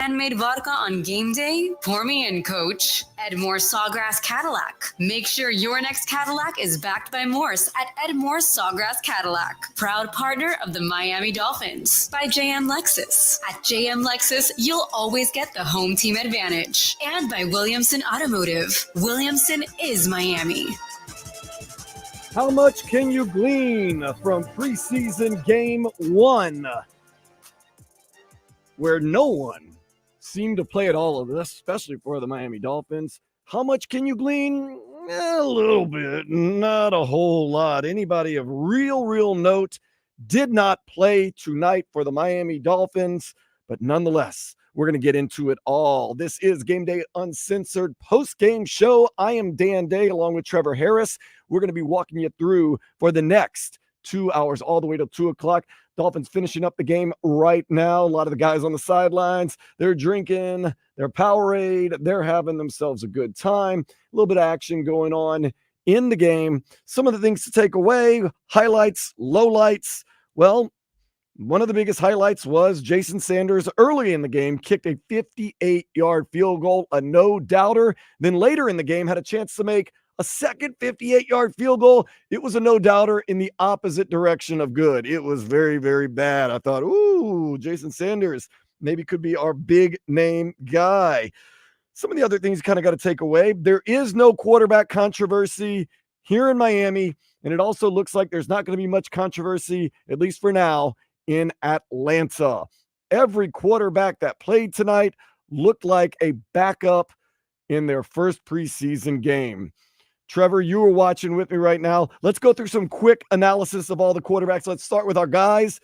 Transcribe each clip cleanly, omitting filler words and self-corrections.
Handmade vodka on game day? Pour me in, coach. Edmore Sawgrass Cadillac. Make sure your next Cadillac is backed by Morse at Edmore Sawgrass Cadillac. Proud partner of the Miami Dolphins. By JM Lexus. At JM Lexus, you'll always get the home team advantage. And by Williamson Automotive. Williamson is Miami. How much can you glean from preseason game 1, where no one seemed to play at all of this, especially for the Miami Dolphins? How much can you glean? A little bit, not a whole lot. Anybody of real note did not play tonight for the Miami Dolphins, but nonetheless, we're going to get into it all. This is Game Day Uncensored post-game show. I am Dan Day along with Trevor Harris. We're going to be walking you through for the next 2 hours all the way till 2 o'clock. Dolphins finishing up the game right now. A lot of the guys on the sidelines, they're drinking their Powerade. They're having themselves a good time. A little bit of action going on in the game. Some of the things to take away, highlights, lowlights. Well, one of the biggest highlights was Jason Sanders early in the game kicked a 58-yard field goal, a no-doubter. Then later in the game had a chance to make a second 58-yard field goal. It was a no-doubter in the opposite direction of good. It was very, very bad. I thought, ooh, Jason Sanders maybe could be our big name guy. Some of the other things you kind of got to take away. There is no quarterback controversy here in Miami, and it also looks like there's not going to be much controversy, at least for now, in Atlanta. Every quarterback that played tonight looked like a backup in their first preseason game. Trevor, you were watching with me right now. Let's go through some quick analysis of all the quarterbacks. Let's start with our guys.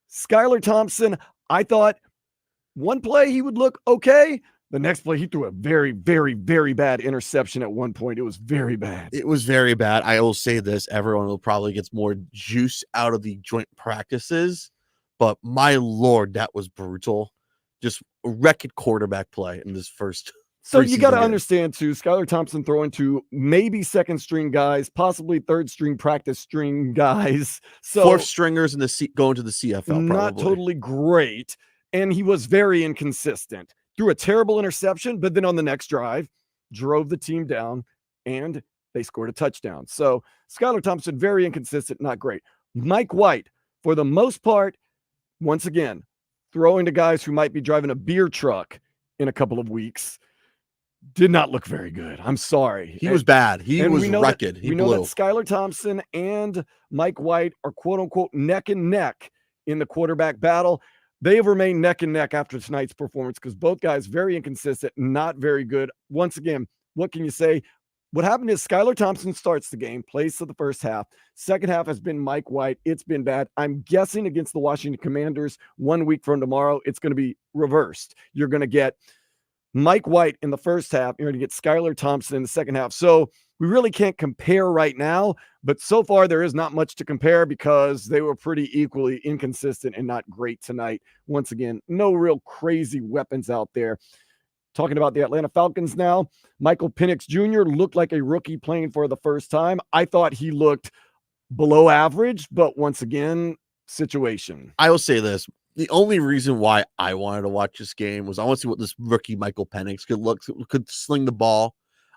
Skylar Thompson, I thought one play he would look okay. The next play, he threw a very, very, very bad interception at one point. It was very bad. It was very bad. I will say this. Everyone will probably get more juice out of the joint practices. But my Lord, that was brutal. Just a wrecked quarterback play in this first. So you got to understand, too, Skylar Thompson throwing to maybe second-string guys, possibly third-string practice string guys. So fourth stringers in the going to the CFL, probably. Not totally great. And he was very inconsistent. Threw a terrible interception, but then on the next drive, drove the team down, and they scored a touchdown. So Skylar Thompson, very inconsistent, not great. Mike White, for the most part, once again, throwing to guys who might be driving a beer truck in a couple of weeks, did not look very good. I'm sorry. He was bad. He was wrecked. We know that Skylar Thompson and Mike White are quote-unquote neck and neck in the quarterback battle. They have remained neck and neck after tonight's performance because both guys very inconsistent, not very good. Once again, what can you say? What happened is Skylar Thompson starts the game, plays for the first half. Second half has been Mike White. It's been bad. I'm guessing against the Washington Commanders 1 week from tomorrow, it's going to be reversed. You're going to get Mike White in the first half. You're going to get Skylar Thompson in the second half. So we really can't compare right now, but so far there is not much to compare because they were pretty equally inconsistent and not great tonight. Once again, no real crazy weapons out there. Talking about the Atlanta Falcons now, Michael Penix Jr. looked like a rookie playing for the first time. I thought he looked below average, but once again, situation. I will say this. The only reason why I wanted to watch this game was I want to see what this rookie Michael Penix could sling the ball.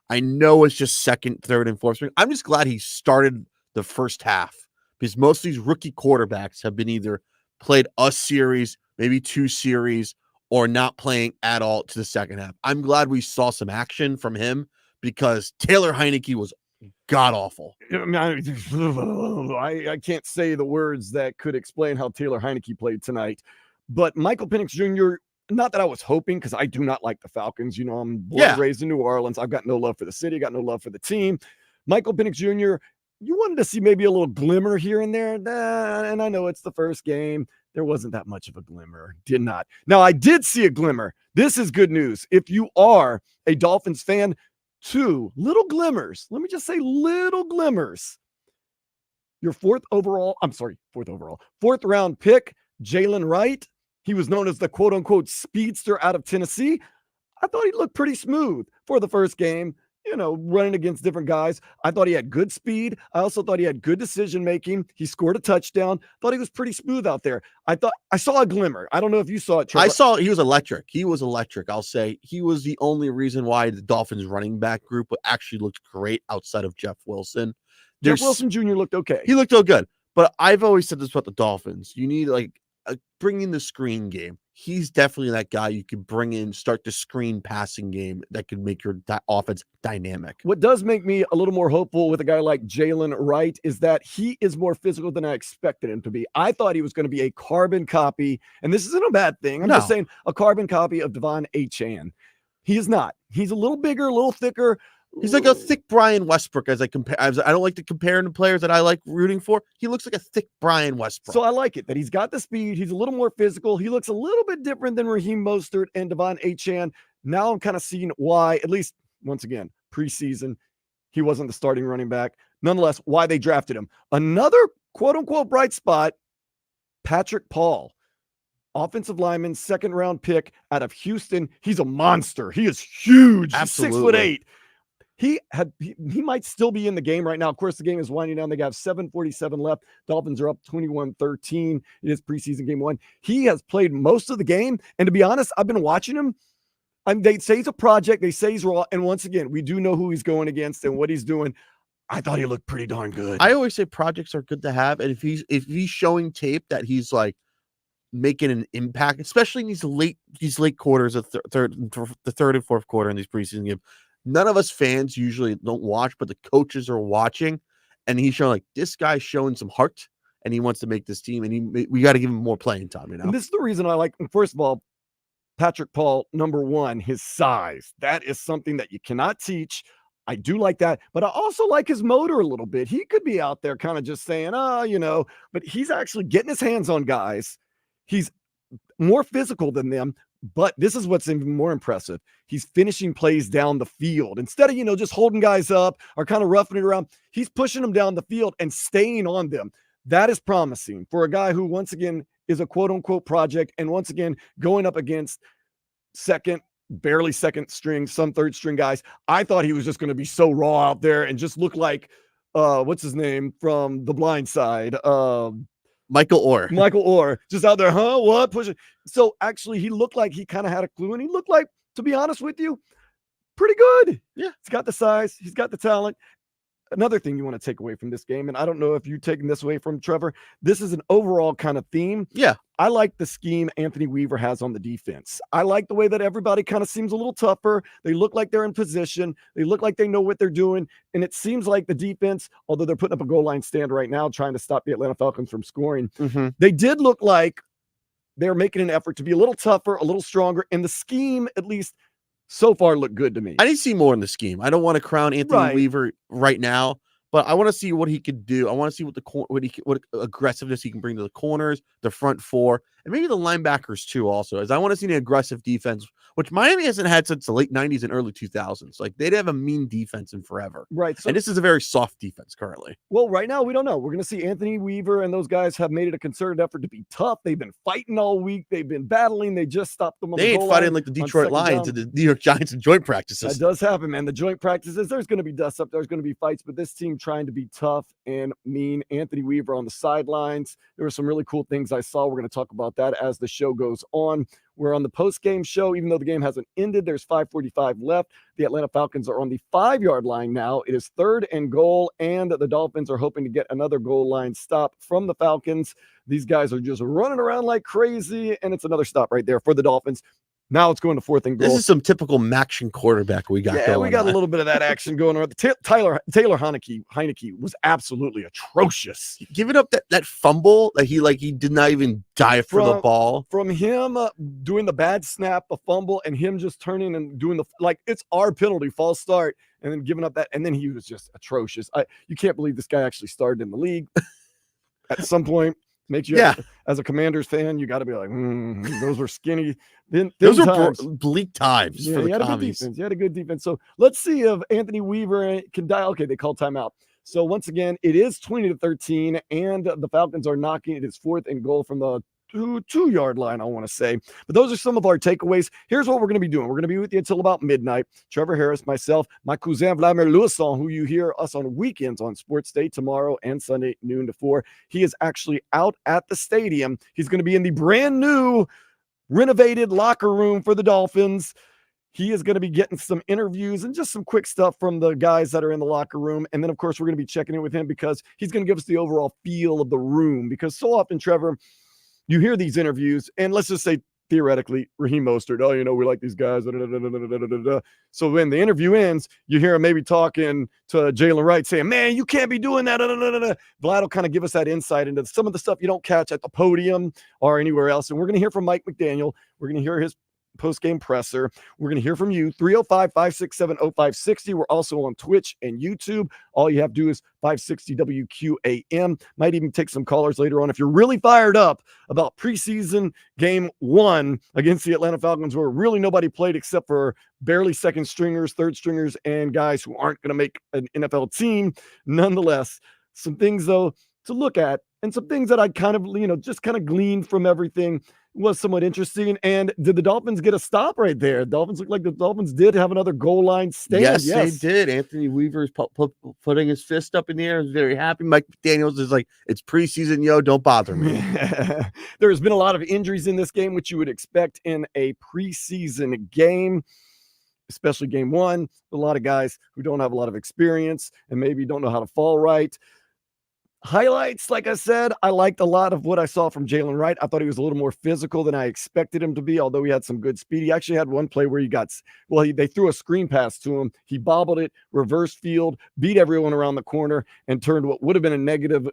I know it's just second, third, and fourth string. I'm just glad he started the first half because most of these rookie quarterbacks have been either played a series, maybe 2 series, or not playing at all to the second half. I'm glad we saw some action from him because Taylor Heineke was god-awful. I can't say the words that could explain how Taylor Heineke played tonight, but Michael Penix Jr., not that I was hoping because I do not like the Falcons. You know, I'm born and raised in New Orleans. I've got no love for the city, got no love for the team. Michael Penix Jr., you wanted to see maybe a little glimmer here and there. And I know it's the first game. There wasn't that much of a glimmer. Did not. Now, I did see a glimmer. This is good news. If you are a Dolphins fan, 2 little glimmers. Let me just say little glimmers. Your fourth round pick, Jalen Wright. He was known as the quote-unquote speedster out of Tennessee. I thought he looked pretty smooth for the first game. running against different guys. I thought he had good speed. I also thought he had good decision making. He scored a touchdown. Thought he was pretty smooth out there. I thought I saw a glimmer. I don't know if you saw it, Trevor. I saw he was electric. He was electric. I'll say he was the only reason why the Dolphins running back group actually looked great outside of Jeff Wilson. Jeff Wilson Jr. looked okay. He looked so good. But I've always said this about the Dolphins. You need bring in the screen game. He's definitely that guy you could bring in, start the screen passing game that could make your offense dynamic. What does make me a little more hopeful with a guy like Jalen Wright is that he is more physical than I expected him to be. I thought he was going to be a carbon copy, and this isn't a bad thing. I'm just saying a carbon copy of Devon Achane. He is not. He's a little bigger, a little thicker. He's like a thick Brian Westbrook, as I compare. I don't like to compare him to players that I like rooting for. He looks like a thick Brian Westbrook. So I like it that he's got the speed. He's a little more physical. He looks a little bit different than Raheem Mostert and Devon Achane. Now I'm kind of seeing why, at least once again, preseason, he wasn't the starting running back. Nonetheless, why they drafted him. Another quote unquote bright spot, Patrick Paul. Offensive lineman, second round pick out of Houston. He's a monster. He is huge. Absolutely. He's 6'8". He might still be in the game right now. Of course, the game is winding down. They got 7:47 left. Dolphins are up 21-13. It is preseason game 1. He has played most of the game. And to be honest, I've been watching him. They say he's a project. They say he's raw. And once again, we do know who he's going against and what he's doing. I thought he looked pretty darn good. I always say projects are good to have. And if he's showing tape that he's like making an impact, especially in these late quarters of the third and fourth quarter in these preseason games. None of us fans usually don't watch, but the coaches are watching, and he's showing like this guy's showing some heart, and he wants to make this team, and we got to give him more playing time. And this is the reason I like. First of all, Patrick Paul, number one, his size. That is something that you cannot teach. I do like that, but I also like his motor a little bit. He could be out there kind of just saying, but he's actually getting his hands on guys. He's more physical than them. But this is what's even more impressive. He's finishing plays down the field. Instead of, just holding guys up or kind of roughing it around, he's pushing them down the field and staying on them. That is promising for a guy who, once again, is a quote-unquote project and, once again, going up against barely second string, some third string guys. I thought he was just going to be so raw out there and just look like, what's his name from The Blind Side? Michael Orr, just out there, what? Pushing. So actually, he looked like he kind of had a clue, and he looked like, to be honest with you, pretty good. Yeah. He's got the size. He's got the talent. Another thing you want to take away from this game, and I don't know if you're taking this away from Trevor, this is an overall kind of theme. Yeah. I like the scheme Anthony Weaver has on the defense. I like the way that everybody kind of seems a little tougher. They look like they're in position. They look like they know what they're doing. And it seems like the defense, although they're putting up a goal line stand right now, trying to stop the Atlanta Falcons from scoring, they did look like they're making an effort to be a little tougher, a little stronger. And the scheme, at least so far, looked good to me. I need to see more in the scheme. I don't want to crown Anthony Weaver right now, but I want to see what he could do. I want to see what aggressiveness he can bring to the corners, the front four, and maybe the linebackers too. Also, as I want to see an aggressive defense, which Miami hasn't had since the late '90s and early 2000s. Like they'd have a mean defense in forever, right? And this is a very soft defense currently. Well, right now we don't know. We're going to see Anthony Weaver and those guys have made it a concerted effort to be tough. They've been fighting all week. They've been battling. They just stopped them. They ain't fighting like the Detroit Lions and the New York Giants in joint practices. That does happen, man. The joint practices. There's going to be dust up. There's going to be fights, but this team trying to be tough and mean. Anthony Weaver on the sidelines. There were some really cool things I saw. We're going to talk about that as the show goes on. We're on the post-game show. Even though the game hasn't ended, there's 5:45 left. The Atlanta Falcons are on the 5-yard line now. It is 3rd and goal, and the Dolphins are hoping to get another goal line stop from the Falcons. These guys are just running around like crazy, and it's another stop right there for the Dolphins. Now it's going to 4th and goal. This is some typical Maction quarterback we got going. Yeah, we got a little bit of that action going on. Taylor Heineke was absolutely atrocious. Giving up that fumble that he did not even dive for the ball. From him doing the bad snap, a fumble, and him just turning and doing it's our penalty, false start, and then giving up that, and then he was just atrocious. You can't believe this guy actually started in the league at some point. Makes you, as a Commanders fan, you got to be like, those were skinny. Those were bleak times for the Commies. He had a good defense. So let's see if Anthony Weaver can die. Okay, they called timeout. So once again, it is 20-13, and the Falcons are knocking. It is 4th and goal from the 2-yard line, I want to say. But those are some of our takeaways. Here's what we're going to be doing. We're going to be with you until about midnight. Trevor Harris, myself, my cousin Vladimir Louison, who you hear us on weekends on Sports Day tomorrow and Sunday, noon to 4. He is actually out at the stadium. He's going to be in the brand new renovated locker room for the Dolphins. He is going to be getting some interviews and just some quick stuff from the guys that are in the locker room. And then, of course, we're going to be checking in with him because he's going to give us the overall feel of the room. Because so often, Trevor, you hear these interviews, and let's just say, theoretically, Raheem Mostert, we like these guys. So when the interview ends, you hear him maybe talking to Jalen Wright saying, man, you can't be doing that. Vlad will kind of give us that insight into some of the stuff you don't catch at the podium or anywhere else. And we're going to hear from Mike McDaniel. We're going to hear his post-game presser. We're going to hear from you, 305-567-0560. We're also on Twitch and YouTube. All you have to do is 560 WQAM. Might even take some callers later on if you're really fired up about preseason game 1 against the Atlanta Falcons, where really nobody played except for barely second stringers, third stringers, and guys who aren't going to make an NFL team. Nonetheless, some things, though, to look at, and some things that I kind of, just kind of gleaned from everything was somewhat interesting. And did the Dolphins get a stop right there? Dolphins look like the Dolphins did have another goal line stand. Yes, they did. Anthony Weaver's putting his fist up in the air. He's very happy. Mike McDaniels is like, it's preseason, yo, don't bother me. There has been a lot of injuries in this game, which you would expect in a preseason game, especially game 1. A lot of guys who don't have a lot of experience and maybe don't know how to fall right. Highlights, like I said, I liked a lot of what I saw from Jalen Wright. I thought he was a little more physical than I expected him to be, although he had some good speed. He actually had one play where they threw a screen pass to him. He bobbled it, reverse field, beat everyone around the corner, and turned what would have been a negative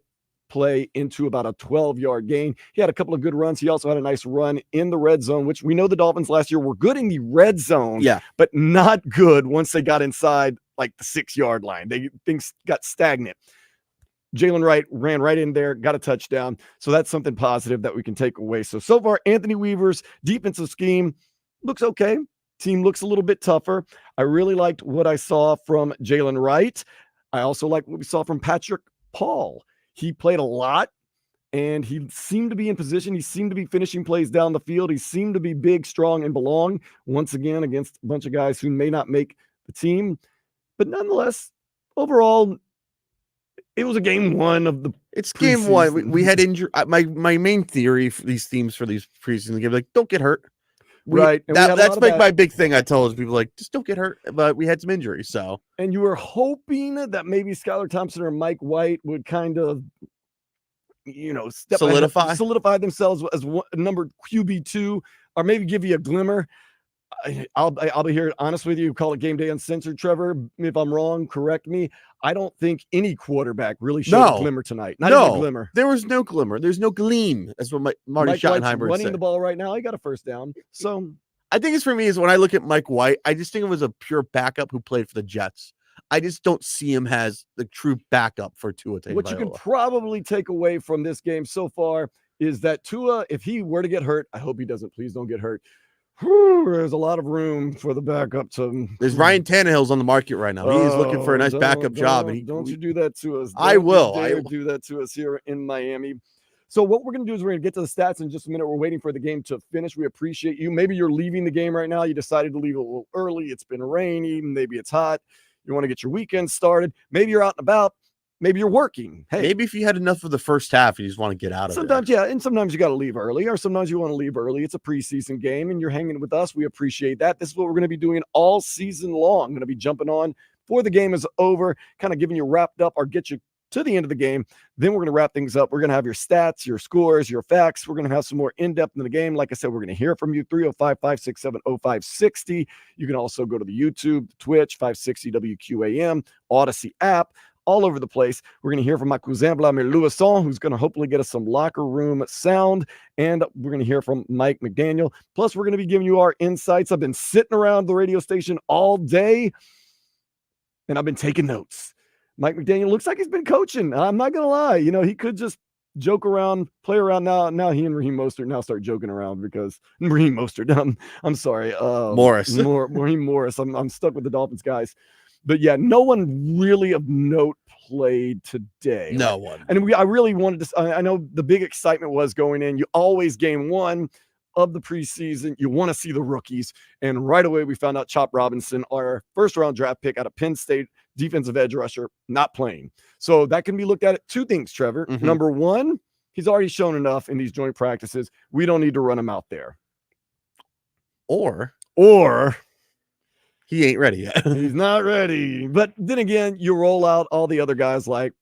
play into about a 12-yard gain. He had a couple of good runs. He also had a nice run in the red zone, which we know the Dolphins last year were good in the red zone, but not good once they got inside like the 6-yard line. Things got stagnant. Jalen Wright ran right in there, got a touchdown. So that's something positive that we can take away. So far, Anthony Weaver's defensive scheme looks okay. Team looks a little bit tougher. I really liked what I saw from Jalen Wright. I also liked what we saw from Patrick Paul. He played a lot, and he seemed to be in position. He seemed to be finishing plays down the field. He seemed to be big, strong, and belong once again against a bunch of guys who may not make the team. But nonetheless, overall, it was a game 1 of the. It's game 1. We had injury. My main theory for these themes for these preseason games, like, don't get hurt. Right. That's like my big thing. I tell people, like, just don't get hurt. But we had some injuries. So. And you were hoping that maybe Skylar Thompson or Mike White would kind of, solidify themselves as number QB2, or maybe give you a glimmer. I'll be here honest with you. Call it game day uncensored, Trevor. If I'm wrong, correct me. I don't think any quarterback really showed a glimmer tonight. Not even a glimmer. There was no glimmer. There's no gleam. That's what Marty Schottenheimer running said. The ball right now. He got a first down. So I think it's for me is when I look at Mike White, I just think it was a pure backup who played for the Jets. I just don't see him as the true backup for Tua Tagovailoa. What you can probably take away from this game so far is that Tua, if he were to get hurt, I hope he doesn't. Please don't get hurt. There's a lot of room for the backup to. There's Ryan Tannehill's on the market right now. He is looking for a nice backup job. And don't you do that to us. I will do that to us here in Miami. So what we're going to do is we're going to get to the stats in just a minute. We're waiting for the game to finish. We appreciate you. Maybe you're leaving the game right now. You decided to leave a little early. It's been rainy. Maybe it's hot. You want to get your weekend started. Maybe you're out and about. Maybe you're working. Hey, maybe if you had enough of the first half, you just want to get out of it. Sometimes, yeah, and sometimes you got to leave early, or sometimes you want to leave early. It's a preseason game, and you're hanging with us. We appreciate that. This is what we're going to be doing all season long. I'm going to be jumping on before the game is over, kind of giving you wrapped up or get you to the end of the game. Then we're going to wrap things up. We're going to have your stats, your scores, your facts. We're going to have some more in-depth in the game. Like I said, we're going to hear from you, 305-567-0560. You can also go to the YouTube, Twitch, 560 WQAM, Odyssey app. All over the place. We're going to hear from my cousin Vladimir Louison, who's going to hopefully get us some locker room sound, and we're going to hear from Mike McDaniel. Plus, we're going to be giving you our insights. I've been sitting around the radio station all day, and I've been taking notes. Mike McDaniel looks like he's been coaching. I'm not going to lie. He could just joke around, play around now. Now he and Raheem Mostert now start joking around because Raheem Mostert. I'm sorry. Morris. Raheem Morris. I'm stuck with the Dolphins guys. But yeah, no one really of note played today. No one. And I really wanted to. I know the big excitement was going in. You always game one of the preseason. You want to see the rookies. And right away, we found out Chop Robinson, our first-round draft pick out of Penn State, defensive edge rusher, not playing. So that can be looked at two things, Trevor. Mhm. Number one, he's already shown enough in these joint practices. We don't need to run him out there. Or he ain't ready yet. he's not ready. But then again, you roll out all the other guys like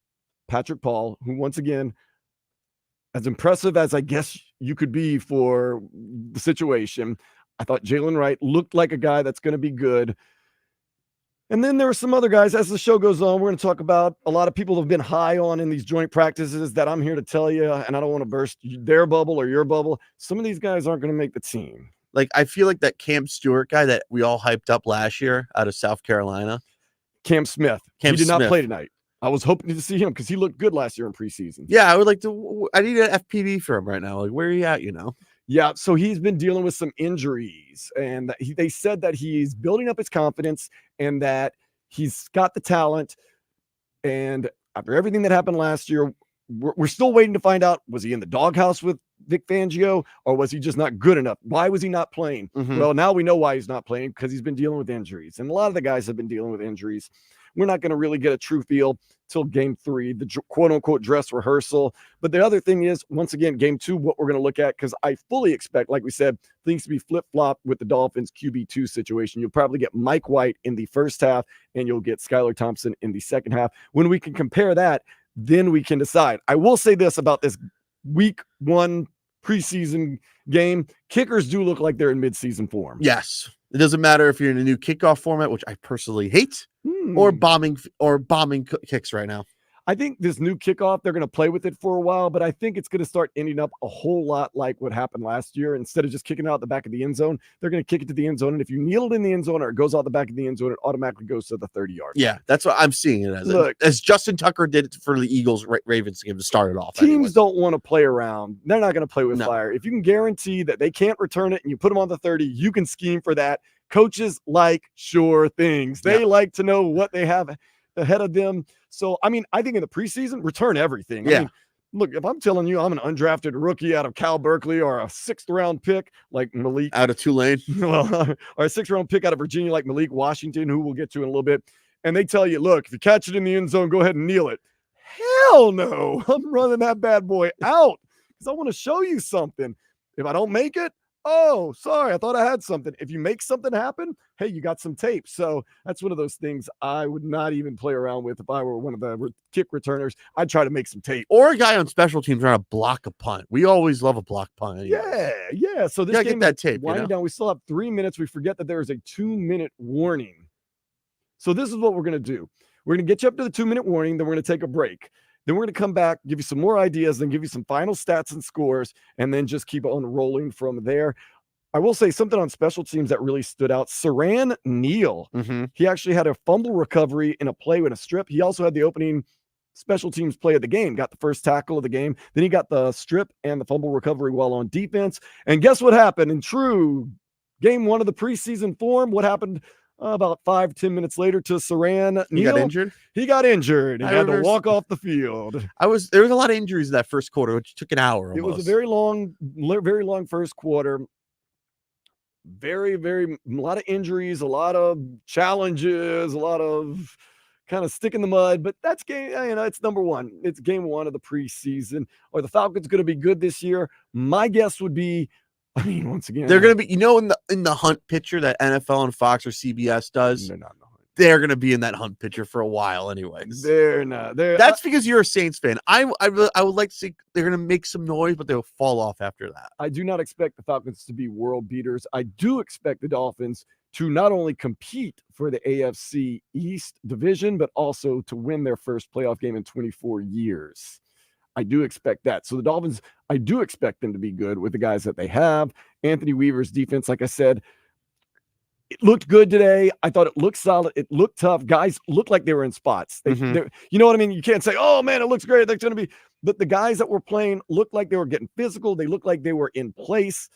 Patrick Paul, who once again, as impressive as I guess you could be for the situation, I thought Jalen Wright looked like a guy that's going to be good. And then there were some other guys. As the show goes on, we're going to talk about a lot of people have been high on in these joint practices that I'm here to tell you, and I don't want to burst their bubble or your bubble. Some of these guys aren't going to make the team. Like, I feel like that Cam Stewart guy that we all hyped up last year out of South Carolina. Cam Smith. He did not play tonight. I was hoping to see him because he looked good last year in preseason. Yeah, I would like to. I need an FPV for him right now. Like, where are you at, Yeah, so he's been dealing with some injuries, and they said that he's building up his confidence and that he's got the talent. And after everything that happened last year, we're still waiting to find out, was he in the doghouse with Vic Fangio, or was he just not good enough? Why was he not playing? Mhm. Well, now we know why he's not playing, because he's been dealing with injuries. And a lot of the guys have been dealing with injuries. We're not going to really get a true feel till game 3, the quote-unquote dress rehearsal. But the other thing is, once again, game 2, what we're going to look at, because I fully expect, like we said, things to be flip-flop with the Dolphins QB2 situation. You'll probably get Mike White in the first half, and you'll get Skylar Thompson in the second half. When we can compare that, then we can decide. I will say this about this week 1 preseason game. Kickers do look like they're in midseason form. Yes. It doesn't matter if you're in a new kickoff format, which I personally hate, or bombing kicks right now. I think this new kickoff, they're going to play with it for a while, but I think it's going to start ending up a whole lot like what happened last year. Instead of just kicking it out the back of the end zone, they're going to kick it to the end zone. And if you kneel it in the end zone or it goes out the back of the end zone, it automatically goes to the 30-yard. Yeah, that's what I'm seeing it as. Look, as Justin Tucker did it for the Eagles Ravens game to start it off. Teams don't want to play around. They're not going to play with fire. If you can guarantee that they can't return it and you put them on the 30, you can scheme for that. Coaches like sure things. They like to know what they have ahead of them. So, I mean, I think in the preseason, return everything. I mean, look, if I'm telling you I'm an undrafted rookie out of Cal Berkeley or a 6th-round pick like Malik. Out of Tulane. Or a 6th-round pick out of Virginia like Malik Washington, who we'll get to in a little bit. And they tell you, look, if you catch it in the end zone, go ahead and kneel it. Hell no. I'm running that bad boy out because I want to show you something. If I don't make it, oh, sorry, I thought I had something. If you make something happen, hey, you got some tape. So that's one of those things I would not even play around with if I were one of the kick returners. I'd try to make some tape. Or a guy on special teams trying to block a punt. We always love a block punt. Anyway. Yeah. So this game, get that tape. Winding down, we still have 3 minutes. We forget that there is a 2-minute warning. So this is what we're going to do. We're going to get you up to the 2-minute warning. Then we're going to take a break. Then we're going to come back, give you some more ideas, then give you some final stats and scores, and then just keep on rolling from there. I will say something on special teams that really stood out. Saran Neal, he actually had a fumble recovery in a play with a strip. He also had the opening special teams play of the game, got the first tackle of the game. Then he got the strip and the fumble recovery while on defense. And guess what happened? In true game 1 of the preseason form, what happened about 5-10 minutes later to Saran Neal? He got injured? He got injured and had to walk off the field. There was a lot of injuries in that first quarter, which took an hour almost. It was a very long first quarter. A lot of injuries, a lot of challenges, a lot of kind of stick in the mud, but that's game, it's number 1. It's game 1 of the preseason. Are the Falcons going to be good this year? My guess would be, once again, they're going to be, in the hunt picture that NFL and Fox or CBS does. They're not in the hunt. They're going to be in that hunt picture for a while anyways. They're not. That's because you're a Saints fan. I would like to see they're going to make some noise, but they'll fall off after that. I do not expect the Falcons to be world beaters. I do expect the Dolphins to not only compete for the AFC East division, but also to win their first playoff game in 24 years. I do expect that. So the Dolphins, I do expect them to be good with the guys that they have. Anthony Weaver's defense, like I said, it looked good today. I thought it looked solid. It looked tough. Guys looked like they were in spots. You know what I mean? You can't say, oh, man, it looks great. That's going to be. But the guys that were playing looked like they were getting physical. They looked like they were in place.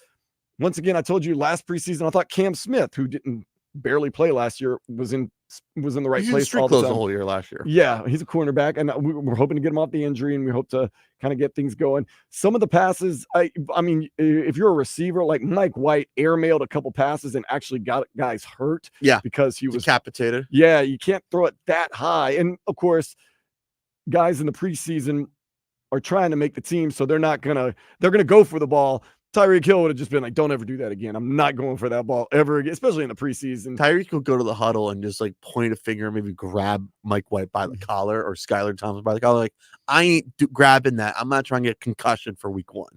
Once again, I told you last preseason, I thought Cam Smith, who didn't barely play last year, was in was in the right He's in place street all the clothes the time. whole year last year. Yeah, he's a cornerback, and we're hoping to get him off the injury, and we hope to kind of get things going. Some of the passes, I mean, if you're a receiver like Mike White, airmailed a couple passes and actually got guys hurt. Yeah, because he was decapitated. Yeah, you can't throw it that high, and of course, guys in the preseason are trying to make the team, so they're gonna go for the ball. Tyreek Hill would have just been like, "Don't ever do that again. I'm not going for that ball ever again," especially in the preseason. Tyreek will go to the huddle and just like point a finger, and maybe grab Mike White by the collar or Skylar Thompson by the collar. Like, I ain't grabbing that. I'm not trying to get concussion for week 1.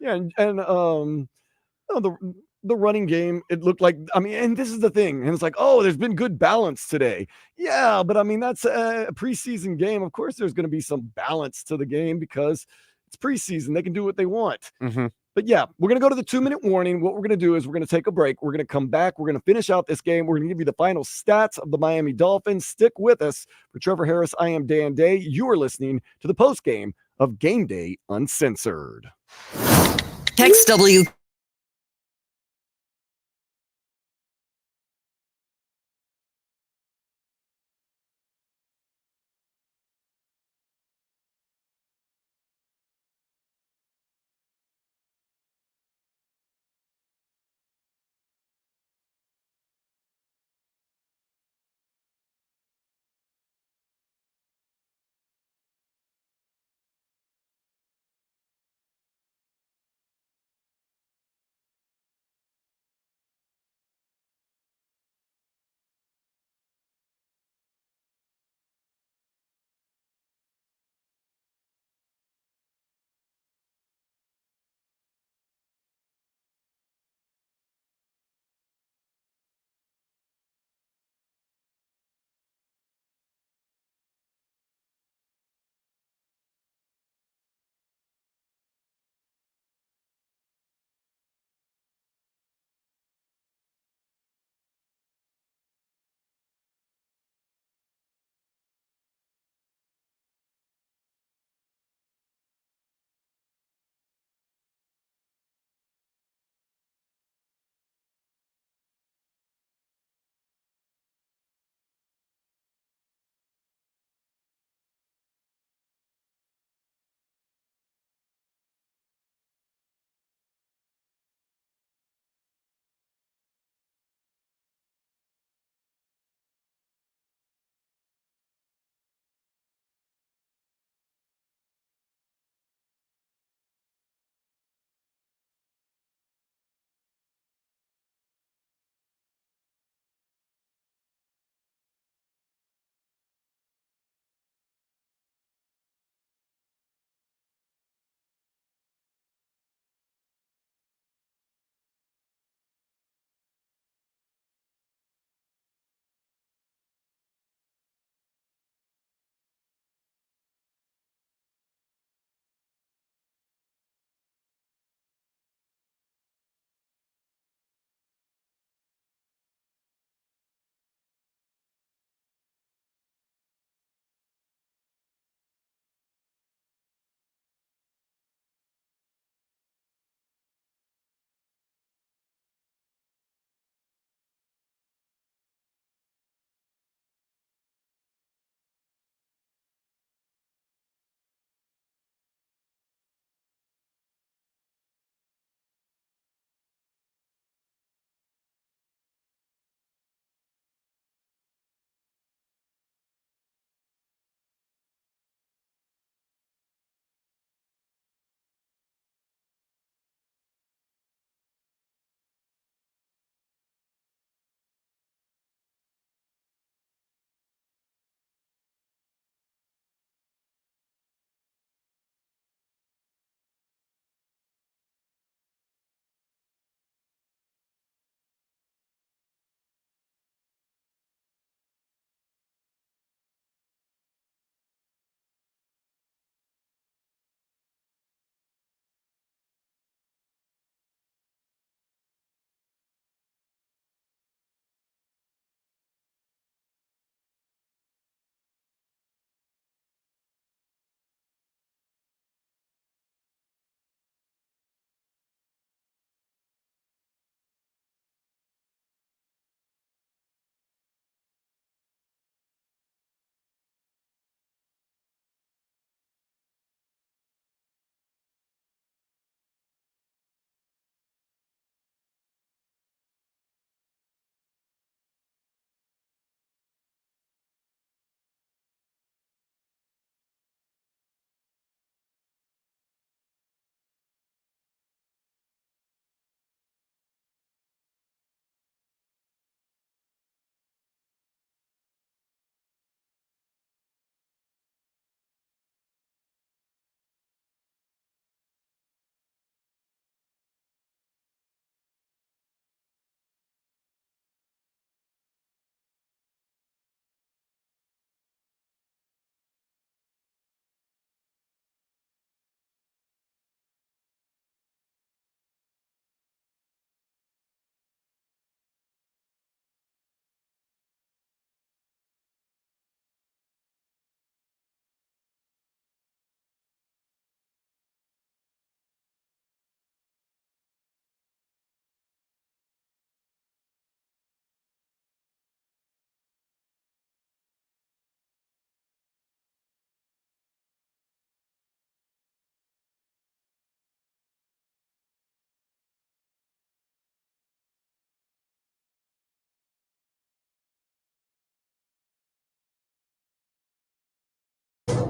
Yeah, and the running game, it looked like, I mean, and this is the thing, and it's like, oh, there's been good balance today. Yeah, but I mean, that's a preseason game. Of course, there's going to be some balance to the game because it's preseason. They can do what they want. Mm-hmm. But yeah, we're going to go to the 2-minute warning. What we're going to do is we're going to take a break. We're going to come back. We're going to finish out this game. We're going to give you the final stats of the Miami Dolphins. Stick with us. For Trevor Harris, I am Dan Day. You are listening to the postgame of Game Day Uncensored. Text W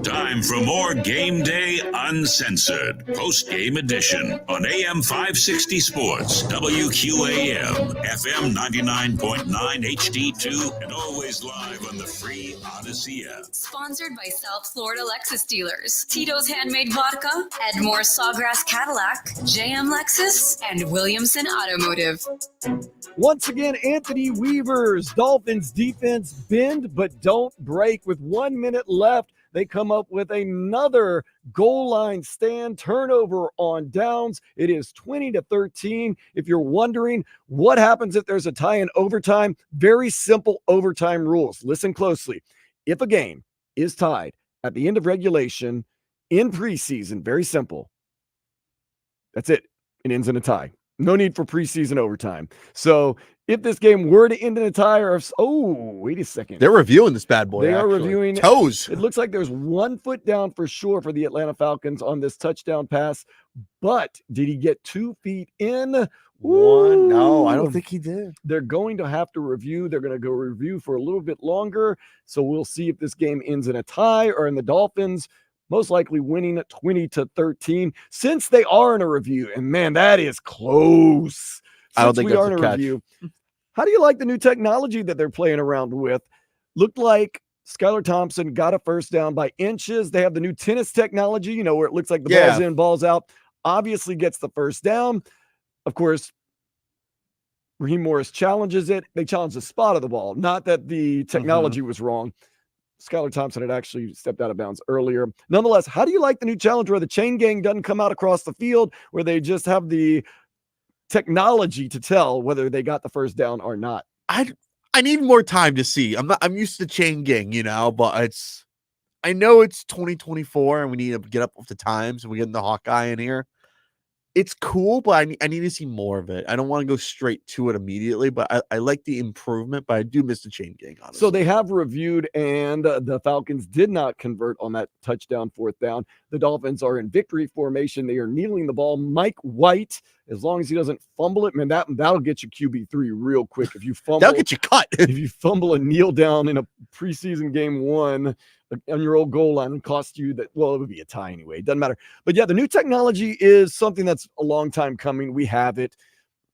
Time for more Game Day Uncensored, post-game edition on AM 560 Sports, WQAM, FM 99.9 HD2, and always live on the free Odyssey app. Sponsored by South Florida Lexus dealers, Tito's Handmade Vodka, Edmore Sawgrass Cadillac, JM Lexus, and Williamson Automotive. Once again, Anthony Weaver's Dolphins defense bend but don't break. With 1 minute left, they come up with another goal line stand, turnover on downs. It is 20-13. If you're wondering what happens if there's a tie in overtime, very simple overtime rules. Listen closely. If a game is tied at the end of regulation in preseason, very simple. That's it. It ends in a tie. No need for preseason overtime. So if this game were to end in a tie, or if, wait a second. They're reviewing this bad boy. They are actually. reviewing toes. It looks like there's 1 foot down for sure for the Atlanta Falcons on this touchdown pass. But did he get 2 feet in? One. No, I don't think he did. They're going to have to review. They're going to go review for a little bit longer. So we'll see if this game ends in a tie or in the Dolphins most likely winning at 20-13 since they are in a review. And man, that is close. I don't think we that's are in a a catch. review. How do you like the new technology that they're playing around with? Looked like Skylar Thompson got a first down by inches. They have the new tennis technology, where it looks like the ball's in, ball's out. Obviously gets the first down. Of course, Raheem Morris challenges it. They challenge the spot of the ball, not that the technology was wrong. Skylar Thompson had actually stepped out of bounds earlier. Nonetheless, how do you like the new challenge where the chain gang doesn't come out across the field, where they just have the technology to tell whether they got the first down or not? I need more time to see. I'm used to chain gang, but I know it's 2024 and we need to get up with the times and we get the Hawkeye in here. It's cool, but I need to see more of it. I don't want to go straight to it immediately, but I like the improvement, but I do miss the chain gang, honestly. So they have reviewed, and the Falcons did not convert on that touchdown, fourth down. The Dolphins are in victory formation. They are kneeling the ball. Mike White, as long as he doesn't fumble it, man, that'll get you QB3 real quick. If you fumble, that'll get you cut. If you fumble and kneel down in a preseason game 1 on your old goal line and cost you that, well, it would be a tie anyway. It doesn't matter. But yeah, the new technology is something that's a long time coming. We have it.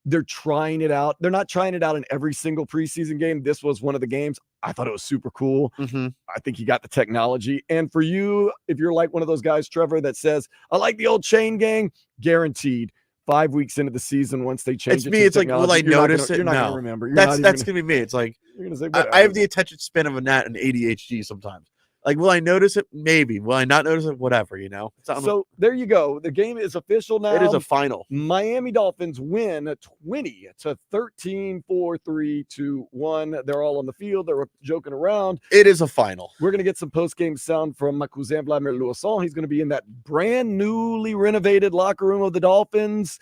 They're trying it out. They're not trying it out in every single preseason game. This was one of the games. I thought it was super cool. I think you got the technology. And for you, if you're like one of those guys, Trevor, that says, I like the old chain gang, guaranteed 5 weeks into the season, once they change it's me. It's like, will I notice it? You're not no. going to remember. That's going to be me. It's like, you're gonna say, I have the attention span of a gnat and ADHD sometimes. Like, will I notice it? Maybe. Will I not notice it? Whatever, So there you go. The game is official now. It is a final. Miami Dolphins win 20-13, 4-3-2-1. They're all on the field. They're joking around. It is a final. We're going to get some post-game sound from my cousin Vladimir Louison. He's going to be in that brand newly renovated locker room of the Dolphins.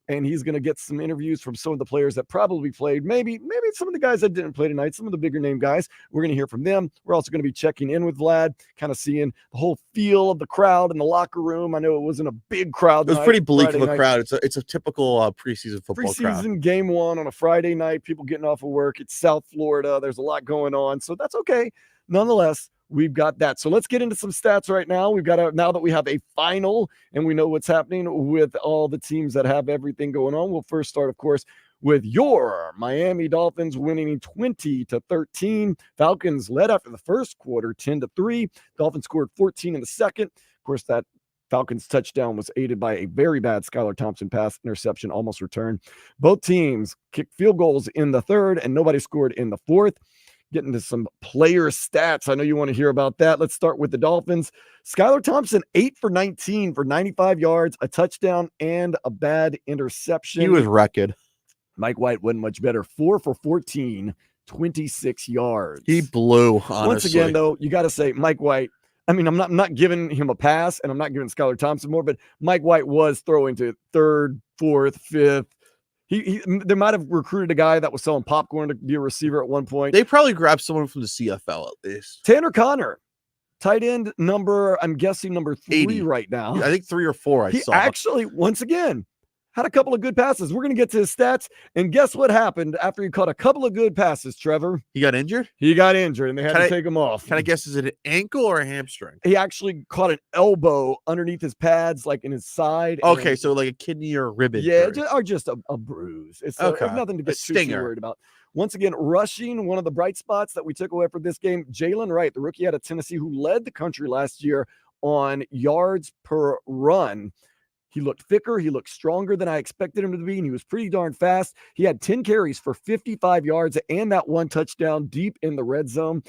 And he's going to get some interviews from some of the players that probably played. Maybe some of the guys that didn't play tonight, some of the bigger name guys. We're going to hear from them. We're also going to be checking in with Vlad, kind of seeing the whole feel of the crowd in the locker room. I know it wasn't a big crowd. It was pretty bleak of a crowd. It's a typical preseason football crowd. Preseason game 1 on a Friday night, people getting off of work. It's South Florida. There's a lot going on. So that's okay. Nonetheless, we've got that. So let's get into some stats right now. Now that we have a final and we know what's happening with all the teams that have everything going on. We'll first start, of course, with your Miami Dolphins winning 20-13. Falcons led after the first quarter, 10-3. Dolphins scored 14 in the second. Of course, that Falcons touchdown was aided by a very bad Skylar Thompson pass interception, almost returned. Both teams kicked field goals in the third, and nobody scored in the fourth. Getting to some player stats. I know you want to hear about that. Let's start with the Dolphins. Skylar Thompson, 8 for 19 for 95 yards, a touchdown, and a bad interception. He was wrecked. Mike White wasn't much better. 4 for 14, 26 yards. He blew, honestly. Once again, though, you got to say Mike White. I mean, I'm not giving him a pass, and I'm not giving Skylar Thompson more, but Mike White was throwing to third, fourth, fifth. They might have recruited a guy that was selling popcorn to be a receiver at one point. They probably grabbed someone from the CFL at least. Tanner Connor, tight end number, I'm guessing number 3 80 right now. I think 3 or 4 I saw. Actually, once again, had a couple of good passes. We're going to get to his stats. And guess what happened after he caught a couple of good passes, Trevor? He got injured? He got injured, and they had to take him off. Can I guess, is it an ankle or a hamstring? He actually caught an elbow underneath his pads, like in his side. Okay, so like a kidney or a rib injury. Yeah, or just a bruise. It's nothing to get too worried about. Once again, rushing, one of the bright spots that we took away from this game, Jalen Wright, the rookie out of Tennessee who led the country last year on yards per run. He looked thicker. He looked stronger than I expected him to be, and he was pretty darn fast. He had 10 carries for 55 yards and that one touchdown deep in the red zone.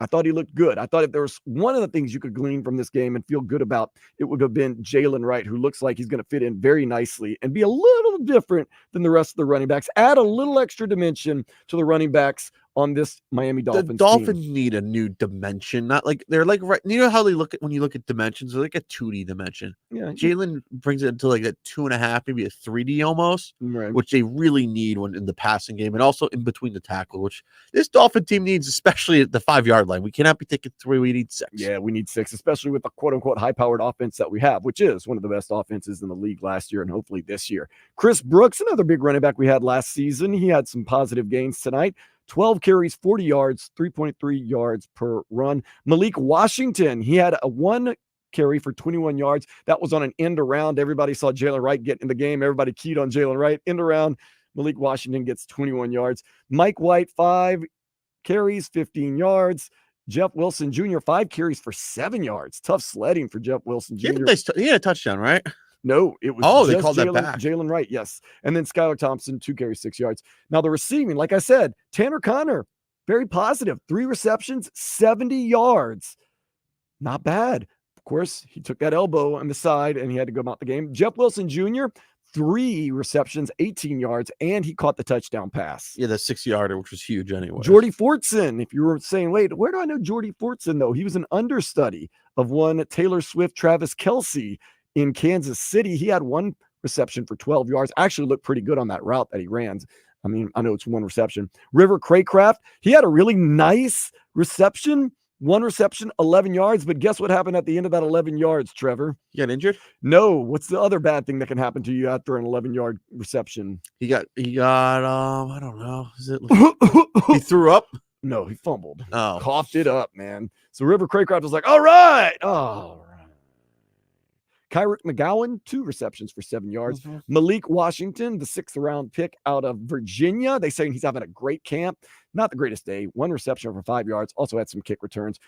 I thought he looked good. I thought if there was one of the things you could glean from this game and feel good about, it would have been Jalen Wright, who looks like he's going to fit in very nicely and be a little different than the rest of the running backs. Add a little extra dimension to the running backs on this Miami Dolphins The Dolphins team. need a new dimension. Not like they're like, you know how they look at when you look at dimensions, they're like a 2D dimension. Yeah, Jalen brings it into like a 2.5, maybe a 3D almost, right. which they really need when in the passing game and also in between the tackle, which this Dolphin team needs, especially at the 5-yard line. We cannot be taking 3. We need 6. Yeah, we need 6, especially with the quote-unquote high-powered offense that we have, which is one of the best offenses in the league last year and hopefully this year. Chris Brooks, another big running back we had last season. He had some positive gains tonight. 12 carries, 40 yards, 3.3 yards per run. Malik Washington, he had a 1 carry for 21 yards. That was on an end around. Everybody saw Jalen Wright get in the game. Everybody keyed on Jalen Wright. End around. Malik Washington gets 21 yards. Mike White, 5 carries, 15 yards. Jeff Wilson Jr., 5 carries for 7 yards. Tough sledding for Jeff Wilson Jr. He had a touchdown, right? No, it was they called that back. Jalen Wright, yes. And then Skylar Thompson, 2 carries, 6 yards. Now the receiving, like I said, Tanner Connor, very positive. 3 receptions, 70 yards. Not bad. Of course, he took that elbow on the side and he had to go out the game. Jeff Wilson Jr., 3 receptions, 18 yards, and he caught the touchdown pass. Yeah, the 6-yarder, which was huge anyway. Jordy Fortson, if you were saying, wait, where do I know Jordy Fortson, though? He was an understudy of one Taylor Swift, Travis Kelce in Kansas City. He had 1 reception for 12 yards. Actually looked pretty good on that route that he ran. I mean, I know it's 1 reception. River Craycraft, he had a really nice reception. 1 reception, 11 yards. But guess what happened at the end of that 11 yards, Trevor? He got injured? No. What's the other bad thing that can happen to you after an 11-yard reception? He got I don't know. Is it he threw up? No, he fumbled. Oh. Coughed it up, man. So River Craycraft was like, all right. Kyrick McGowan, 2 receptions for 7 yards. Mm-hmm. Malik Washington, the 6th round pick out of Virginia. They say he's having a great camp. Not the greatest day. 1 reception for 5 yards. Also had some kick returns.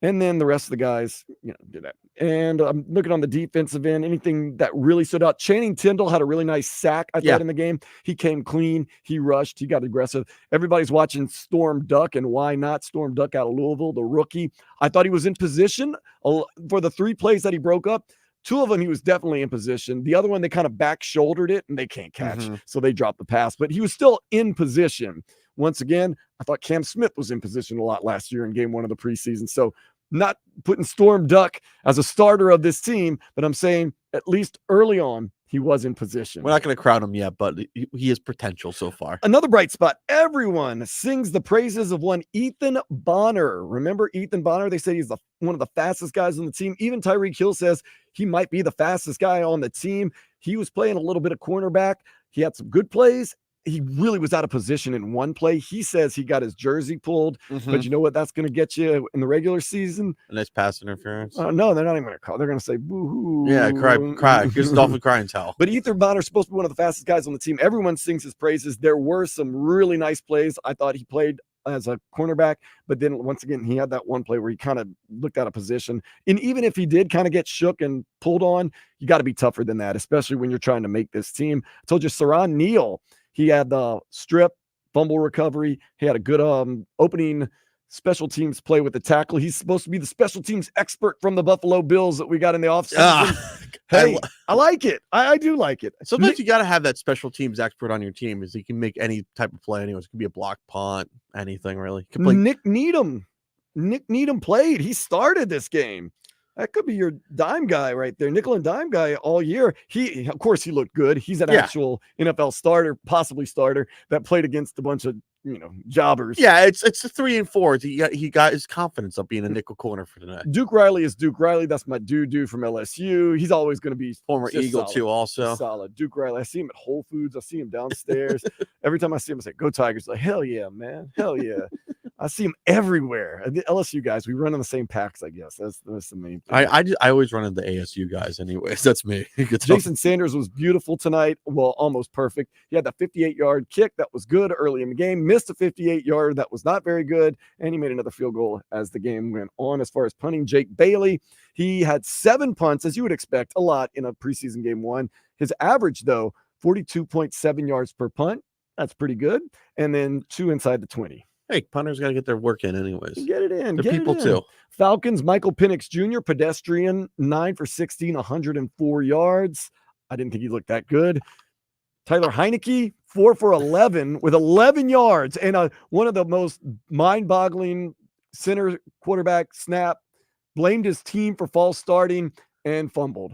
And then the rest of the guys, did that. And I'm looking on the defensive end. Anything that really stood out? Channing Tindall had a really nice sack, I thought, in the game. He came clean. He rushed. He got aggressive. Everybody's watching Storm Duck, and why not? Storm Duck out of Louisville, the rookie. I thought he was in position for the 3 plays that he broke up. 2 of them, he was definitely in position. The other one, they kind of back-shouldered it, and they can't catch, so they dropped the pass. But he was still in position. Once again, I thought Cam Smith was in position a lot last year in game 1 of the preseason. So not putting Storm Duck as a starter of this team, but I'm saying at least early on, he was in position. We're not going to crown him yet, but he has potential so far. Another bright spot. Everyone sings the praises of one Ethan Bonner. Remember Ethan Bonner? They say he's one of the fastest guys on the team. Even Tyreek Hill says he might be the fastest guy on the team. He was playing a little bit of cornerback. He had some good plays. He really was out of position in 1 play. He says he got his jersey pulled, but you know what that's going to get you in the regular season? A nice pass interference. No, they're not even going to call. They're going to say boo-hoo. Yeah, cry. Here's Dolphin crying towel. But Ethan Bonner's supposed to be one of the fastest guys on the team. Everyone sings his praises. There were some really nice plays. I thought he played as a cornerback, but then once again, he had that 1 play where he kind of looked out of position. And even if he did kind of get shook and pulled on, you got to be tougher than that, especially when you're trying to make this team. I told you, Saran Neal, he had the strip, fumble recovery. He had a good opening special teams play with the tackle. He's supposed to be the special teams expert from the Buffalo Bills that we got in the offseason. Hey, I like it. I do like it. Sometimes you got to have that special teams expert on your team, is he can make any type of play. Anyways, it could be a block punt, anything really. Nick Needham played. He started this game. That could be your dime guy right there, nickel and dime guy all year. Of course, he looked good. He's an actual NFL starter, possibly starter, that played against a bunch of jobbers. Yeah, it's the 3 and 4. He got his confidence up being a nickel corner for tonight. Duke Riley is Duke Riley. That's my dude from LSU. He's always going to be Former Eagle solid, too, also solid. Duke Riley. I see him at Whole Foods. I see him downstairs. Every time I see him, I say, "Go Tigers!" Like, hell yeah, man, hell yeah. I see him everywhere. And the LSU guys, we run in the same packs, I guess. That's the main thing. I always run into ASU guys, anyways. That's me. Jason Sanders was beautiful tonight. Well, almost perfect. He had that 58-yard kick that was good early in the game. Missed a 58-yard that was not very good, and he made another field goal as the game went on. As far as punting, Jake Bailey, he had 7 punts, as you would expect, a lot in a preseason game 1. His average, though, 42.7 yards per punt. That's pretty good. And then 2 inside the 20. Hey, punters got to get their work in anyways. Get it in. They're people too. Falcons, Michael Penix Jr., pedestrian, 9 for 16, 104 yards. I didn't think he looked that good. Tyler Heineke, 4 for 11 with 11 yards and one of the most mind-boggling center quarterback snap. Blamed his team for false starting and fumbled.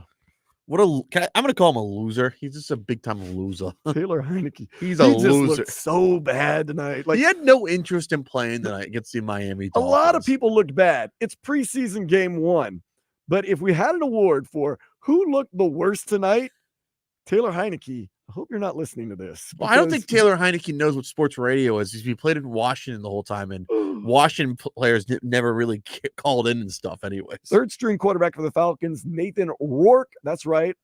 I'm going to call him a loser. He's just a big-time loser. Taylor Heineke. He's a loser. Just looked so bad tonight. He had no interest in playing tonight against the Miami Dolphins. A lot of people looked bad. It's preseason game 1. But if we had an award for who looked the worst tonight, Taylor Heineke. I hope you're not listening to this. Well, I don't think Taylor Heineke knows what sports radio is. He played in Washington the whole time, and Washington players never really called in and stuff anyways. Third string quarterback for the Falcons, Nathan Rourke. That's right.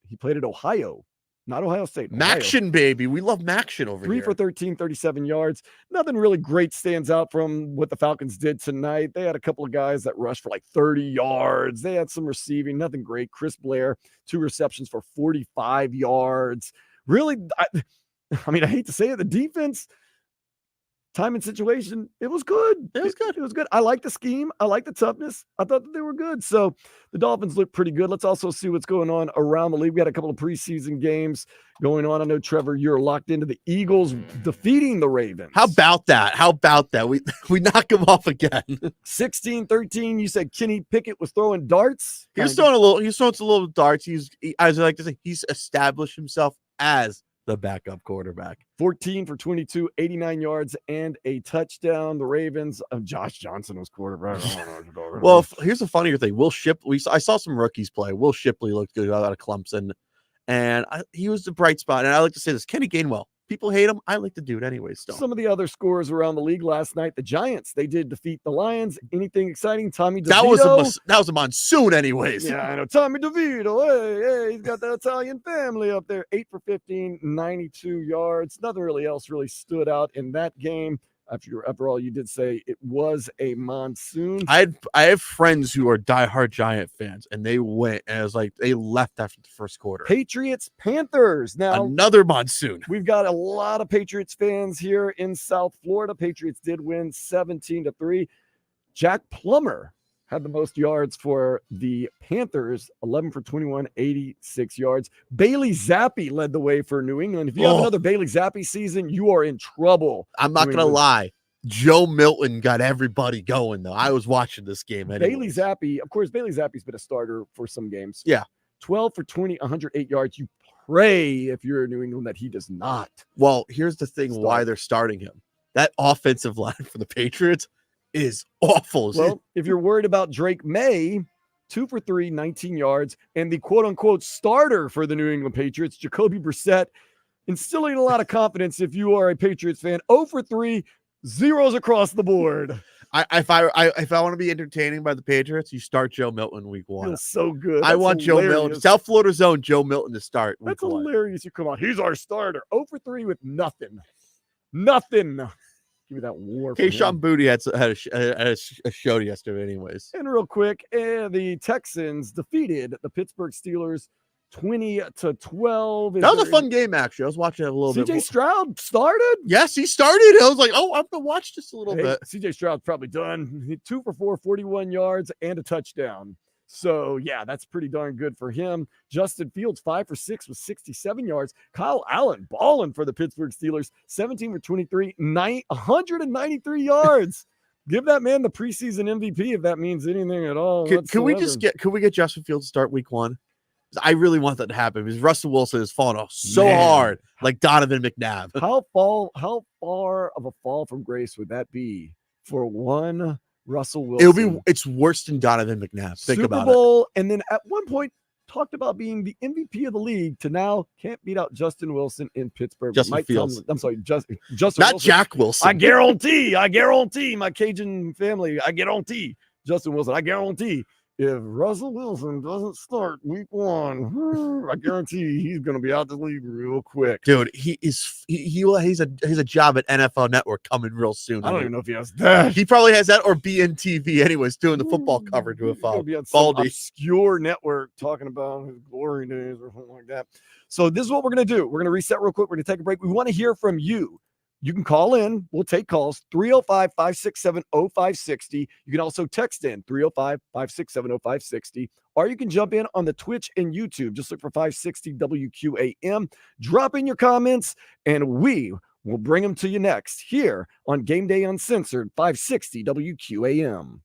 He played at Ohio, not Ohio State. Maction, baby. We love Maction over 3 here. 3 for 13, 37 yards. Nothing really great stands out from what the Falcons did tonight. They had a couple of guys that rushed for like 30 yards. They had some receiving, nothing great. Chris Blair, 2 receptions for 45 yards. Really, I mean, I hate to say it, the defense, time and situation, it was good. It was good. I like the scheme. I like the toughness. I thought that they were good. So the Dolphins look pretty good. Let's also see what's going on around the league. We got a couple of preseason games going on. I know, Trevor, you're locked into the Eagles defeating the Ravens. How about that? We knock them off again. 16-13. You said Kenny Pickett was throwing darts. He's throwing some little darts. As I like to say, he's established himself as the backup quarterback. 14 for 22, 89 yards and a touchdown. The Ravens, Josh Johnson was quarterback. Well, here's the funnier thing. Will Shipley, I saw some rookies play. Will Shipley looked good out of Clemson, and he was the bright spot. And I like to say this, Kenny Gainwell. People hate him. I like the dude anyway. Still, some of the other scores around the league last night. The Giants, they did defeat the Lions. Anything exciting? Tommy DeVito. That was a monsoon, anyways. Yeah, I know. Tommy DeVito. Hey, he's got that Italian family up there. 8 for 15, 92 yards. Nothing really else really stood out in that game. After all, you did say it was a monsoon. I have friends who are diehard Giant fans, and they went, and it was like they left after the first quarter. Patriots, Panthers. Now, another monsoon. We've got a lot of Patriots fans here in South Florida. Patriots did win 17-3. Jack Plummer had the most yards for the Panthers, 11 for 21, 86 yards. Bailey Zappi led the way for New England. If you have another Bailey Zappi season, you are in trouble. I'm not going to lie. Joe Milton got everybody going, though. I was watching this game anyway. Bailey Zappi, of course, Bailey Zappi's been a starter for some games. Yeah. 12 for 20, 108 yards. You pray, if you're in New England, that he does not. Well, here's the thing why they're starting him. That offensive line for the Patriots is awful. Well, if you're worried about Drake May, 2 for 3, 19 yards, and the quote-unquote starter for the New England Patriots, Jacoby Brissett, instilling a lot of confidence if you are a Patriots fan. 0 for 3, zeros across the board. If I want to be entertaining by the Patriots, you start Joe Milton week 1. Feels so good. I want hilarious. Joe Milton, South Florida zone, Joe Milton to start week That's 1. Hilarious. You come on. He's our starter. 0 for 3 with nothing. Nothing. Give me that war. Keyshawn Booty had a show yesterday anyways. And real quick, the Texans defeated the Pittsburgh Steelers 20-12. That was a fun game, actually. I was watching it a little bit. CJ Stroud started? Yes, he started. I was like, I'm going to watch this a little bit. CJ Stroud's probably done. 2 for 4, 41 yards and a touchdown. So, yeah, that's pretty darn good for him. Justin Fields, 5 for 6 with 67 yards. Kyle Allen balling for the Pittsburgh Steelers, 17 for 23, 193 yards. Give that man the preseason MVP if that means anything at all. Can we get Justin Fields to start week 1? I really want that to happen because Russell Wilson has fallen off so hard, like Donovan McNabb. How far of a fall from grace would that be for one Russell Wilson? It's worse than Donovan McNabb. Think Super about Bowl, it. and then at one point talked about being the MVP of the league to now can't beat out Justin Wilson in Pittsburgh. Justin Fields. I'm sorry, Justin Not Wilson. Jack Wilson. I guarantee my Cajun family, I guarantee Justin Wilson. I guarantee if Russell Wilson doesn't start week 1, I guarantee he's going to be out the league real quick. Dude, he's a job at NFL Network coming real soon. I don't even know if he has that. He probably has that or BNTV anyways, doing the football coverage with be on some Baldy. obscure network talking about his glory days or something like that. So this is what we're going to do. We're going to reset real quick. We're going to take a break. We want to hear from you. You can call in. We'll take calls, 305-567-0560. You can also text in, 305-567-0560. Or you can jump in on the Twitch and YouTube. Just look for 560 WQAM. Drop in your comments, and we will bring them to you next here on Game Day Uncensored, 560 WQAM.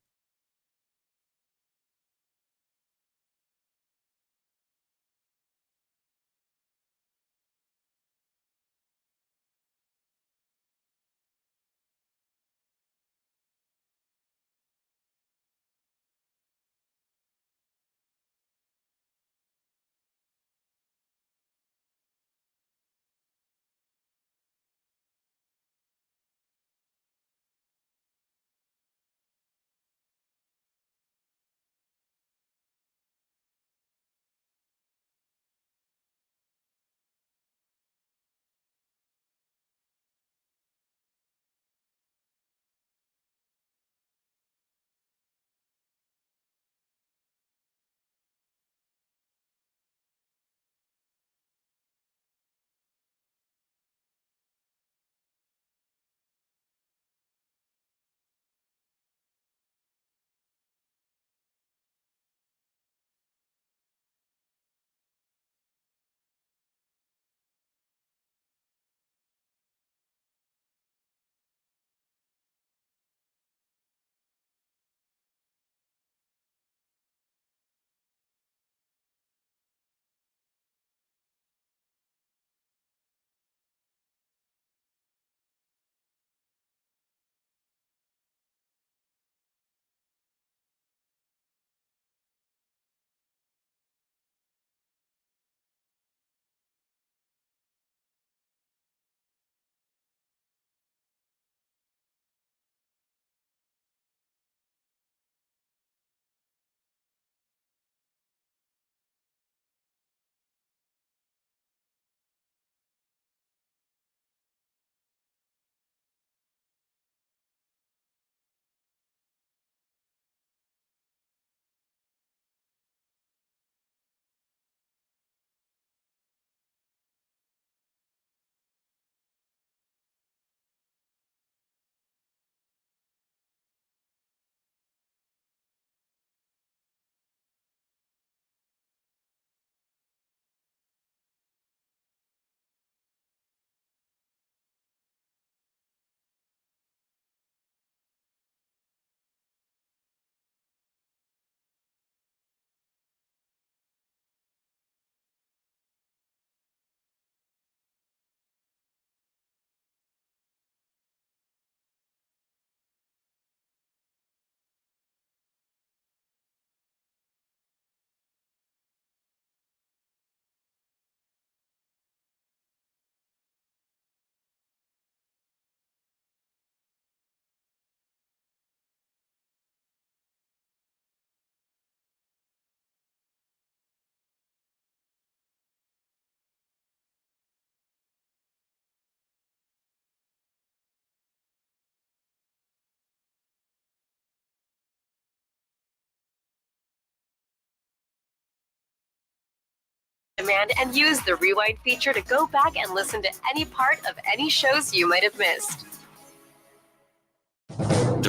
Demand and use the rewind feature to go back and listen to any part of any shows you might have missed.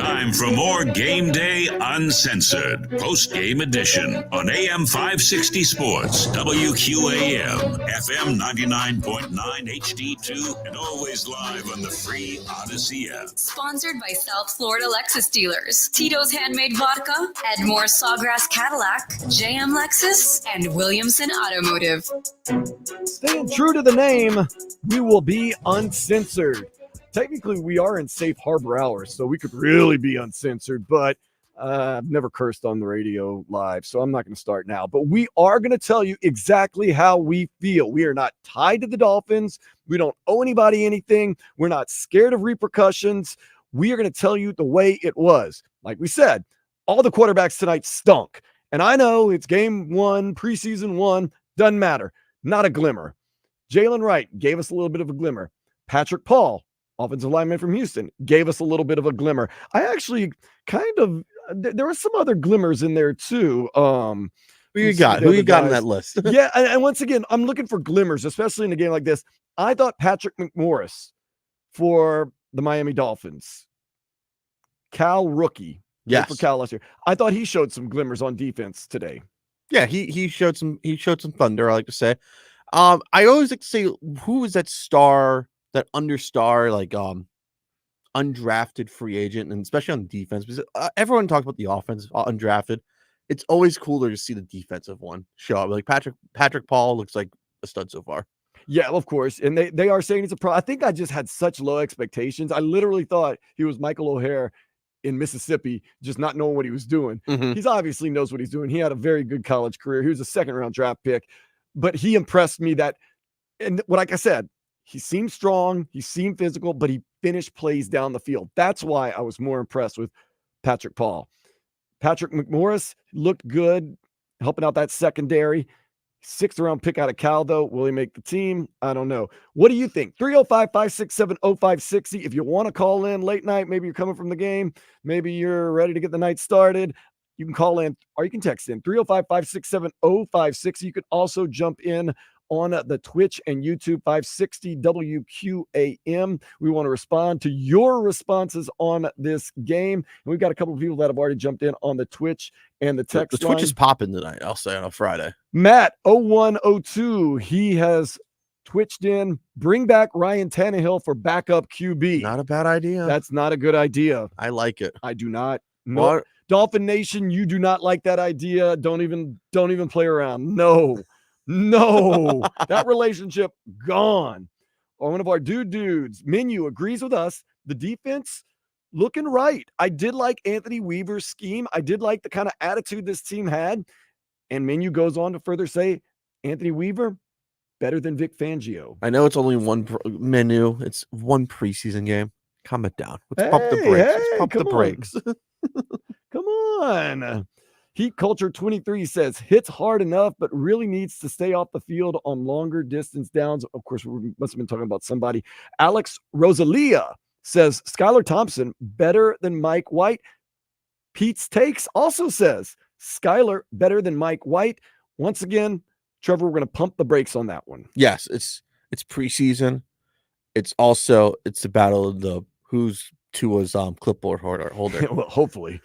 Time for more Game Day Uncensored, post-game edition on AM 560 Sports, WQAM, FM 99.9 HD2, and always live on the free Odyssey app. Sponsored by South Florida Lexus dealers, Tito's Handmade Vodka, Edmore Sawgrass Cadillac, JM Lexus, and Williamson Automotive. Staying true to the name, we will be uncensored. Technically, we are in safe harbor hours, so we could really be uncensored, but I've never cursed on the radio live, so I'm not going to start now. But we are going to tell you exactly how we feel. We are not tied to the Dolphins. We don't owe anybody anything. We're not scared of repercussions. We are going to tell you the way it was. Like we said, all the quarterbacks tonight stunk. And I know it's game one, preseason one, doesn't matter. Not a glimmer. Jalen Wright gave us a little bit of a glimmer. Patrick Paul, offensive lineman from Houston, gave us a little bit of a glimmer. I actually there were some other glimmers in there too. Who you got on that list? Yeah, and once again, I'm looking for glimmers, especially in a game like this. I thought Patrick McMorris for the Miami Dolphins, Cal rookie, yes, for Cal last year. I thought he showed some glimmers on defense today. Yeah, he showed some thunder, I like to say. I always like to say, who is that star, that understar, like undrafted free agent, and especially on defense, because everyone talks about the offense, undrafted. It's always cooler to see the defensive one show up. Like Patrick Paul looks like a stud so far. Yeah, of course. And they are saying it's a pro. I think I just had such low expectations. I literally thought he was Michael O'Hare in Mississippi, just not knowing what he was doing. Mm-hmm. He's obviously knows what he's doing. He had a very good college career. He was a second-round draft pick, but he impressed me that, and like I said, he seemed strong, he seemed physical, but he finished plays down the field. That's why I was more impressed with Patrick Paul. Patrick McMorris looked good, helping out that secondary. 6th round pick out of Cal, though. Will he make the team? I don't know. What do you think? 305-567-0560. If you want to call in late night, maybe you're coming from the game, maybe you're ready to get the night started, you can call in or you can text in 305-567-0560. You could also jump in on the Twitch and YouTube 560 WQAM. We want to respond to your responses on this game. And we've got a couple of people that have already jumped in on the Twitch and the text The line. Twitch is popping tonight, I'll say, on a Friday. Matt 0102, he has twitched in. Bring back Ryan Tannehill for backup QB. Not a bad idea. That's not a good idea. I like it. I do not. No, Dolphin Nation, you do not like that idea. Don't even play around. No, that relationship gone. Or one of our dudes, Menu, agrees with us. The defense looking right. I did like Anthony Weaver's scheme. I did like the kind of attitude this team had. And Menu goes on to further say, Anthony Weaver, better than Vic Fangio. I know it's only one Menu. It's one preseason game. Calm it down. Let's pump the brakes. Let's pump the brakes. Come on. Heat Culture 23 says hits hard enough, but really needs to stay off the field on longer distance downs. Of course, we must have been talking about somebody. Alex Rosalia says Skylar Thompson better than Mike White. Pete's Takes also says Skylar better than Mike White. Once again, Trevor, we're going to pump the brakes on that one. Yes, it's preseason. It's the battle of the who's Tua's clipboard holder. Well, hopefully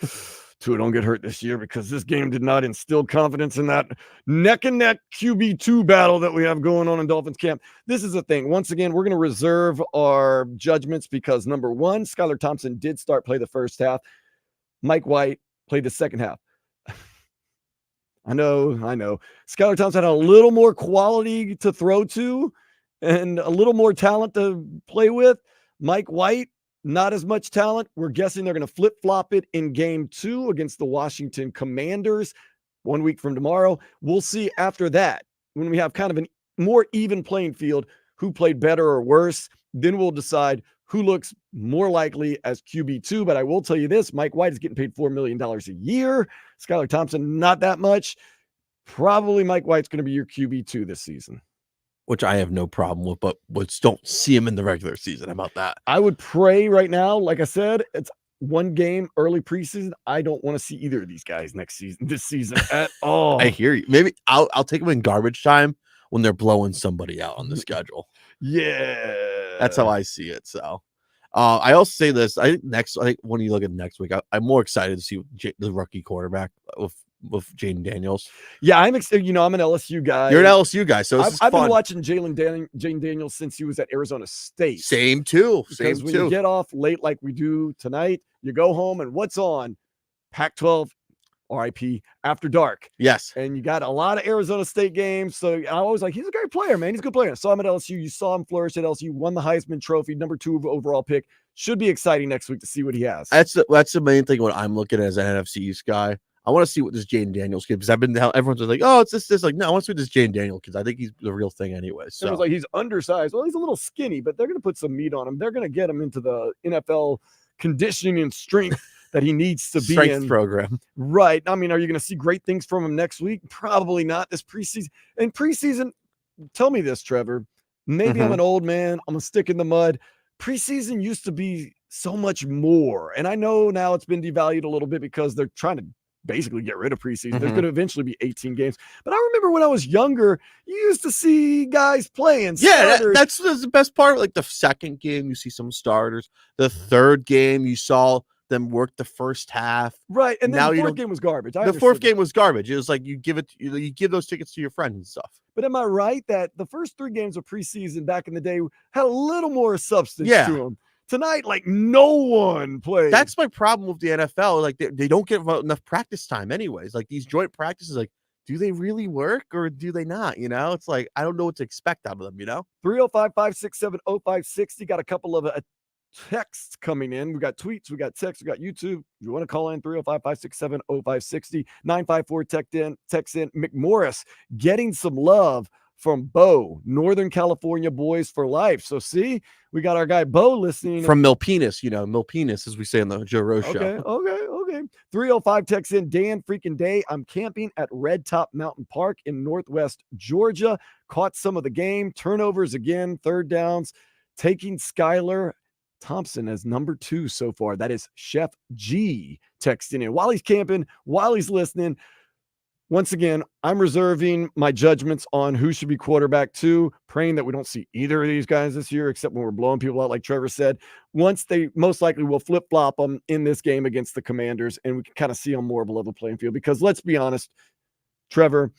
Tua don't get hurt this year, because this game did not instill confidence in that neck and neck QB2 battle that we have going on in Dolphins camp. This is the thing. Once again, we're going to reserve our judgments because, number one, Skylar Thompson did play the first half. Mike White played the second half. I know. Skylar Thompson had a little more quality to throw to and a little more talent to play with. Mike White, not as much talent. We're guessing they're going to flip-flop it in game 2 against the Washington Commanders 1 week from tomorrow. We'll see after that, when we have kind of a more even playing field, who played better or worse. Then we'll decide who looks more likely as QB2. But I will tell you this, Mike White is getting paid $4 million a year. Skylar Thompson, not that much. Probably Mike White's going to be your QB2 this season. Which I have no problem with, but don't see him in the regular season. How about that? I would pray right now, like I said, it's one game early preseason. I don't want to see either of these guys this season at all. I hear you. Maybe I'll take them in garbage time when they're blowing somebody out on the schedule. Yeah. That's how I see it. So I also say this. I think when you look at next week, I'm more excited to see the rookie quarterback with Jaden Daniels. Yeah, I'm an LSU guy. You're an LSU guy, so I've been watching Jaden Daniels since he was at Arizona State. Same too. Because when you get off late like we do tonight, you go home and what's on? Pac-12, RIP, After Dark. Yes. And you got a lot of Arizona State games. So I was like, he's a great player, man. He's a good player. I saw him at LSU. You saw him flourish at LSU, won the Heisman Trophy, number 2 overall pick. Should be exciting next week to see what he has. That's the main thing when I'm looking at as an NFC East guy. I want to see what this Jaden Daniels kid, because everyone's like, oh, it's this. Like, no, I want to see what this Jaden Daniels kid. I think he's the real thing anyway. So it was like he's undersized. Well, he's a little skinny, but they're going to put some meat on him. They're going to get him into the NFL conditioning and strength that he needs to be in. Program. Right. I mean, are you going to see great things from him next week? Probably not this preseason. And preseason, tell me this, Trevor. Maybe I'm an old man. I'm a stick in the mud. Preseason used to be so much more. And I know now it's been devalued a little bit because they're trying to basically get rid of preseason. There's going to eventually be 18 games. But I remember when I was younger, you used to see guys playing. Yeah, that's the best part. Like the second game, you see some starters. The third game, you saw them work the first half. Right. And then the fourth game was garbage. The fourth game was garbage. It was like you give those tickets to your friends and stuff. But am I right that the first 3 games of preseason back in the day had a little more substance to them? Tonight, like no one played. That's my problem with the NFL. Like they don't get enough practice time anyways. Like these joint practices, like, do they really work or do they not? It's like, I don't know what to expect out of them, 305-567-0560. Got a couple of texts coming in. We got tweets, we got texts, we got YouTube. If you want to call in, 305-567-0560. 954 text in. McMorris getting some love from Bo, Northern California Boys for Life. So see, we got our guy Bo listening from Milpitas, Milpitas, as we say on the Joe Rose show. Okay. 305 text in. Dan freaking day. I'm camping at Red Top Mountain Park in Northwest Georgia. Caught some of the game. Turnovers again. Third downs. Taking Skylar Thompson as number 2 so far. That is Chef G texting in while he's camping, while he's listening. Once again, I'm reserving my judgments on who should be quarterback 2, praying that we don't see either of these guys this year, except when we're blowing people out, like Trevor said. Once they most likely will flip-flop them in this game against the Commanders, and we can kind of see on more of a level playing field. Because let's be honest, Trevor,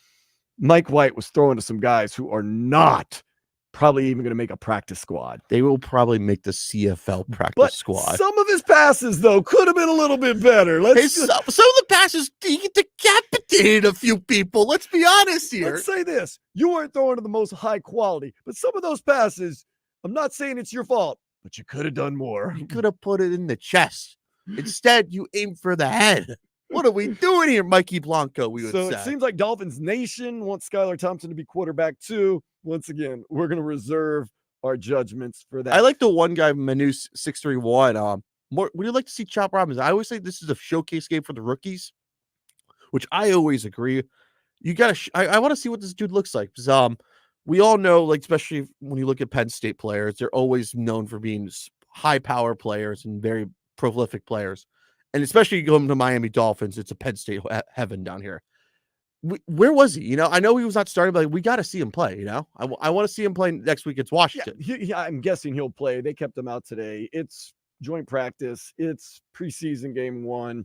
Mike White was throwing to some guys who are not probably even going to make a practice squad. They will probably make the CFL practice squad. Some of his passes, though, could have been a little bit better. Some of the passes, he decapitated a few people. Let's be honest here. Let's say this. You weren't throwing to the most high quality, but some of those passes, I'm not saying it's your fault, but you could have done more. You could have put it in the chest. Instead, you aimed for the head. What are we doing here, Mikey Blanco? It seems like Dolphins Nation wants Skylar Thompson to be quarterback 2. Once again, we're going to reserve our judgments for that. I like the one guy, Manus 631. Would you like to see Chop Robinson? I always say this is a showcase game for the rookies, which I always agree. You got to. I want to see what this dude looks like. Because, we all know, like, especially when you look at Penn State players, they're always known for being high power players and very prolific players. And especially going to Miami Dolphins, it's a Penn State heaven down here. Where was he? I know he was not starting, but we got to see him play. I want to see him play next week against Washington. Yeah, I'm guessing he'll play. They kept him out today. It's joint practice. It's preseason game 1.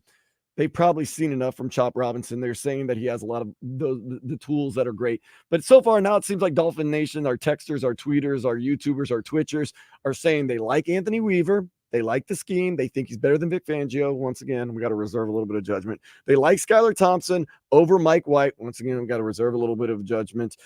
They've probably seen enough from Chop Robinson. They're saying that he has a lot of the tools that are great. But so far now, it seems like Dolphin Nation, our texters, our tweeters, our YouTubers, our Twitchers are saying they like Anthony Weaver. They like the scheme. They think he's better than Vic Fangio. Once again, we got to reserve a little bit of judgment. They like Skylar Thompson over Mike White. Once again, we got to reserve a little bit of judgment.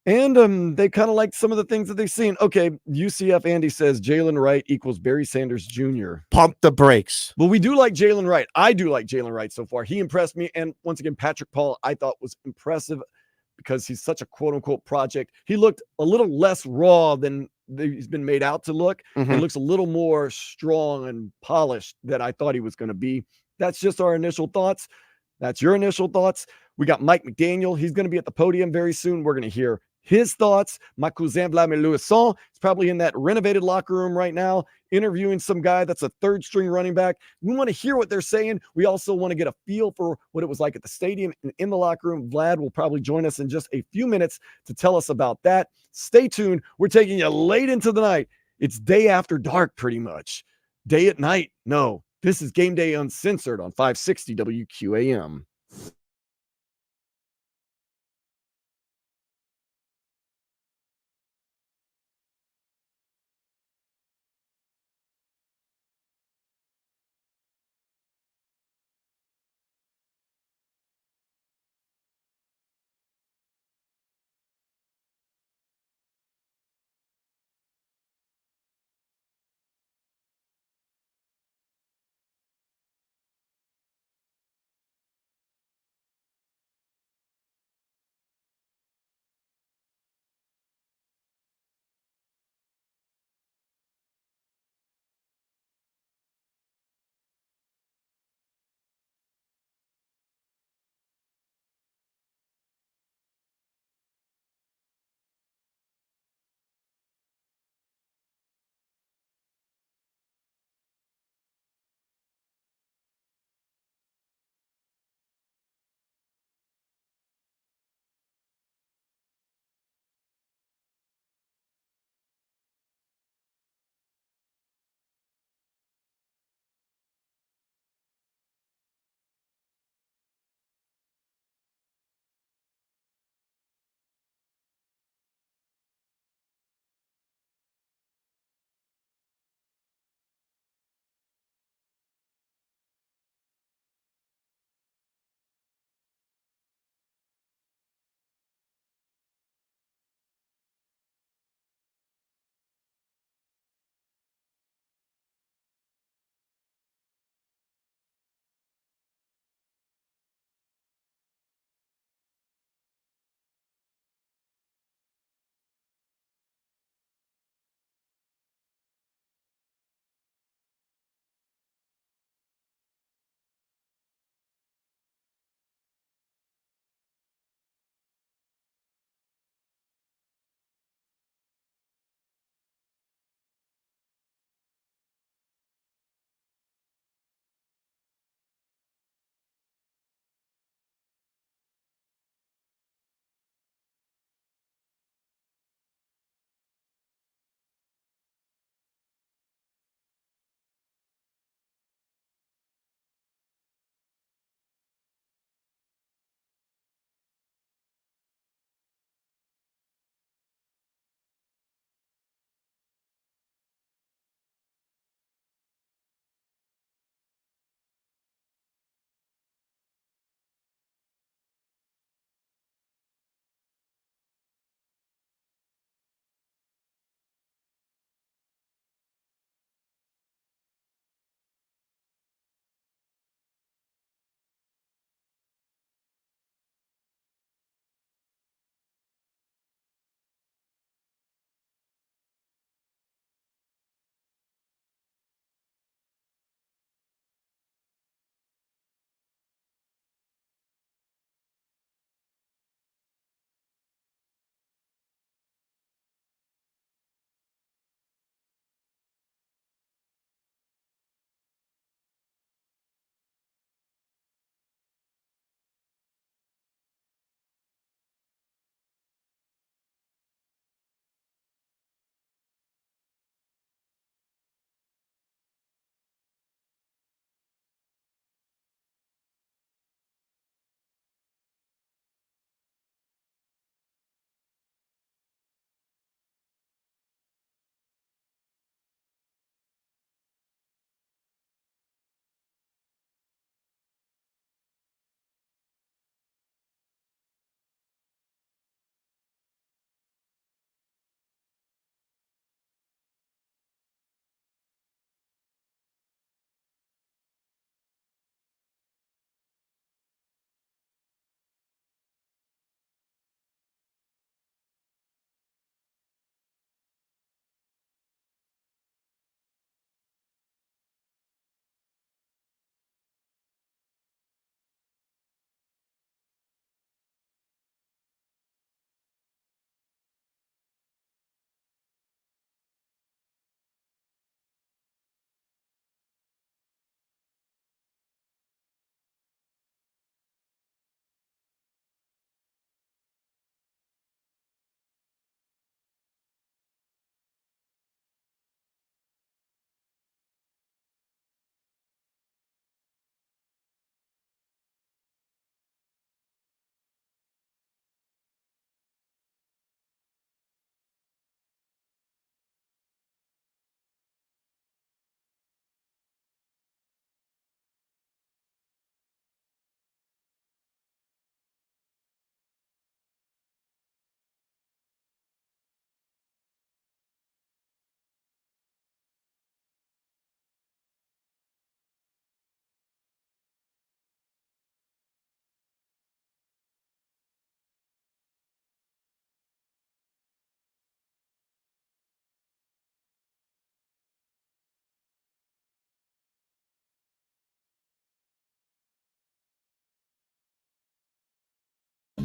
And they kind of like some of the things that they've seen. Okay, UCF Andy says Jalen Wright equals Barry Sanders Jr. Pump the brakes. Well, we do like Jalen Wright. I do like Jalen Wright so far. He impressed me. And once again, Patrick Paul, I thought was impressive because he's such a quote-unquote project. He looked a little less raw than he's been made out to look. He looks a little more strong and polished than I thought he was going to be. That's just our initial thoughts. That's your initial thoughts. We got Mike McDaniel. He's going to be at the podium very soon. We're going to hear his thoughts. My cousin Vladimir Louison is probably in that renovated locker room right now, interviewing some guy that's a third string running back. We want to hear what they're saying. We also want to get a feel for what it was like at the stadium and in the locker room. Vlad will probably join us in just a few minutes to tell us about that. Stay tuned. We're taking you late into the night. It's day after dark, pretty much. Day at night. No, this is Game Day Uncensored on 560 WQAM.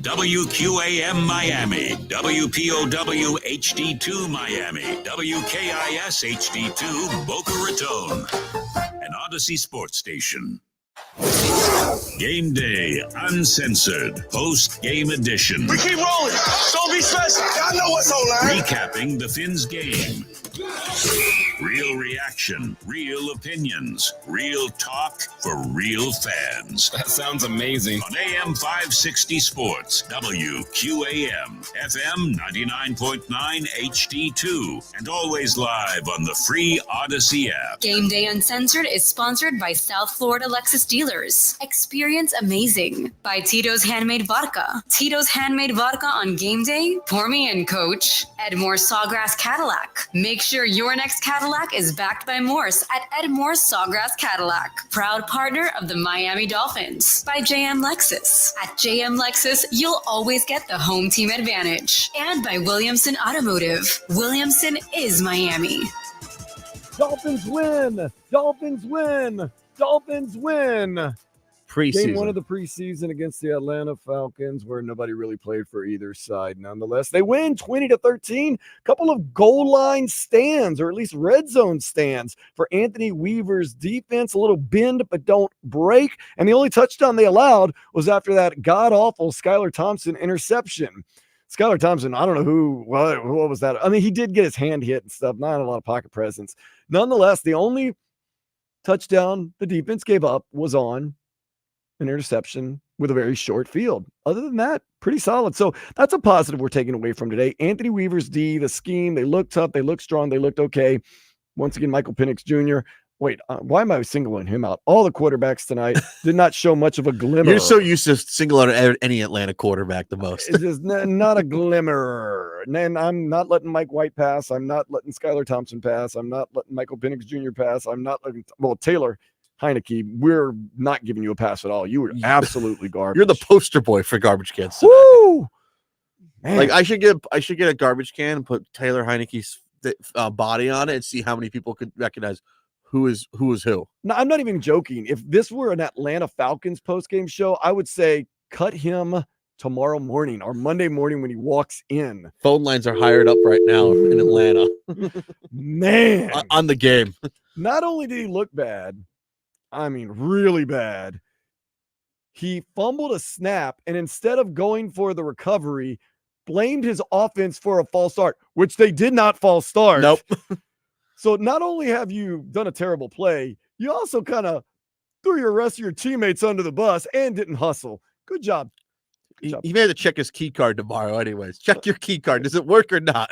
WQAM Miami, WPOW HD2 Miami, WKIS HD2 Boca Raton, an Odyssey sports station. Game Day Uncensored Post-Game Edition. We keep rolling. Don't be stressed. Y'all know what's online. Recapping the Fins game. Real reaction, real opinions, real talk for real fans. That sounds amazing. On AM 560 Sports, WQAM, FM 99.9 HD2, and always live on the free Odyssey app. Game Day Uncensored is sponsored by South Florida Lexus Dealers. Experience amazing. By Tito's Handmade Vodka. Tito's Handmade Vodka on game day. Pour me in, coach. Edmore Sawgrass Cadillac. Make sure your next Cadillac is backed by Morse at Edmore Sawgrass Cadillac. Proud partner of the Miami Dolphins. By JM Lexus. At JM Lexus, you'll always get the home team advantage. And by Williamson Automotive. Williamson is Miami. Dolphins win. Dolphins win. Dolphins win. Preseason. Game one of the preseason against the Atlanta Falcons, where nobody really played for either side. Nonetheless, they win 20-13. Couple of goal line stands, or at least red zone stands, for Anthony Weaver's defense. A little bend, but don't break. And the only touchdown they allowed was after that god-awful Skylar Thompson interception. Skylar Thompson, I don't know what was that? I mean, he did get his hand hit and stuff, not a lot of pocket presence. Nonetheless, the only touchdown the defense gave up was on an interception with a very short field. Other than that, pretty solid. So that's a positive we're taking away from today. Anthony Weaver's D, the scheme, they looked tough, they looked strong, they looked okay. Once again, Michael Penix Jr. Wait, why am I singling him out? All the quarterbacks tonight did not show much of a glimmer. You're so used to single out any Atlanta quarterback the most. It's just not a glimmer. And I'm not letting Mike White pass. I'm not letting Skylar Thompson pass. I'm not letting Michael Penix Jr. pass. I'm not letting, Taylor Heineke, we're not giving you a pass at all. You were absolutely garbage. You're the poster boy for garbage cans. Woo! Man. Like I should get a garbage can and put Taylor Heineke's body on it and see how many people could recognize who is who. No, I'm not even joking. If this were an Atlanta Falcons postgame show, I would say cut him tomorrow morning or Monday morning when he walks in. Phone lines are hired up right now in Atlanta. Man, on the game. Not only did he look bad, I mean, really bad. He fumbled a snap, and instead of going for the recovery, blamed his offense for a false start, which they did not false start. Nope. So not only have you done a terrible play, you also kind of threw your rest of your teammates under the bus and didn't hustle. Good job. He may have to check his key card tomorrow anyways. Check your key card. Does it work or not?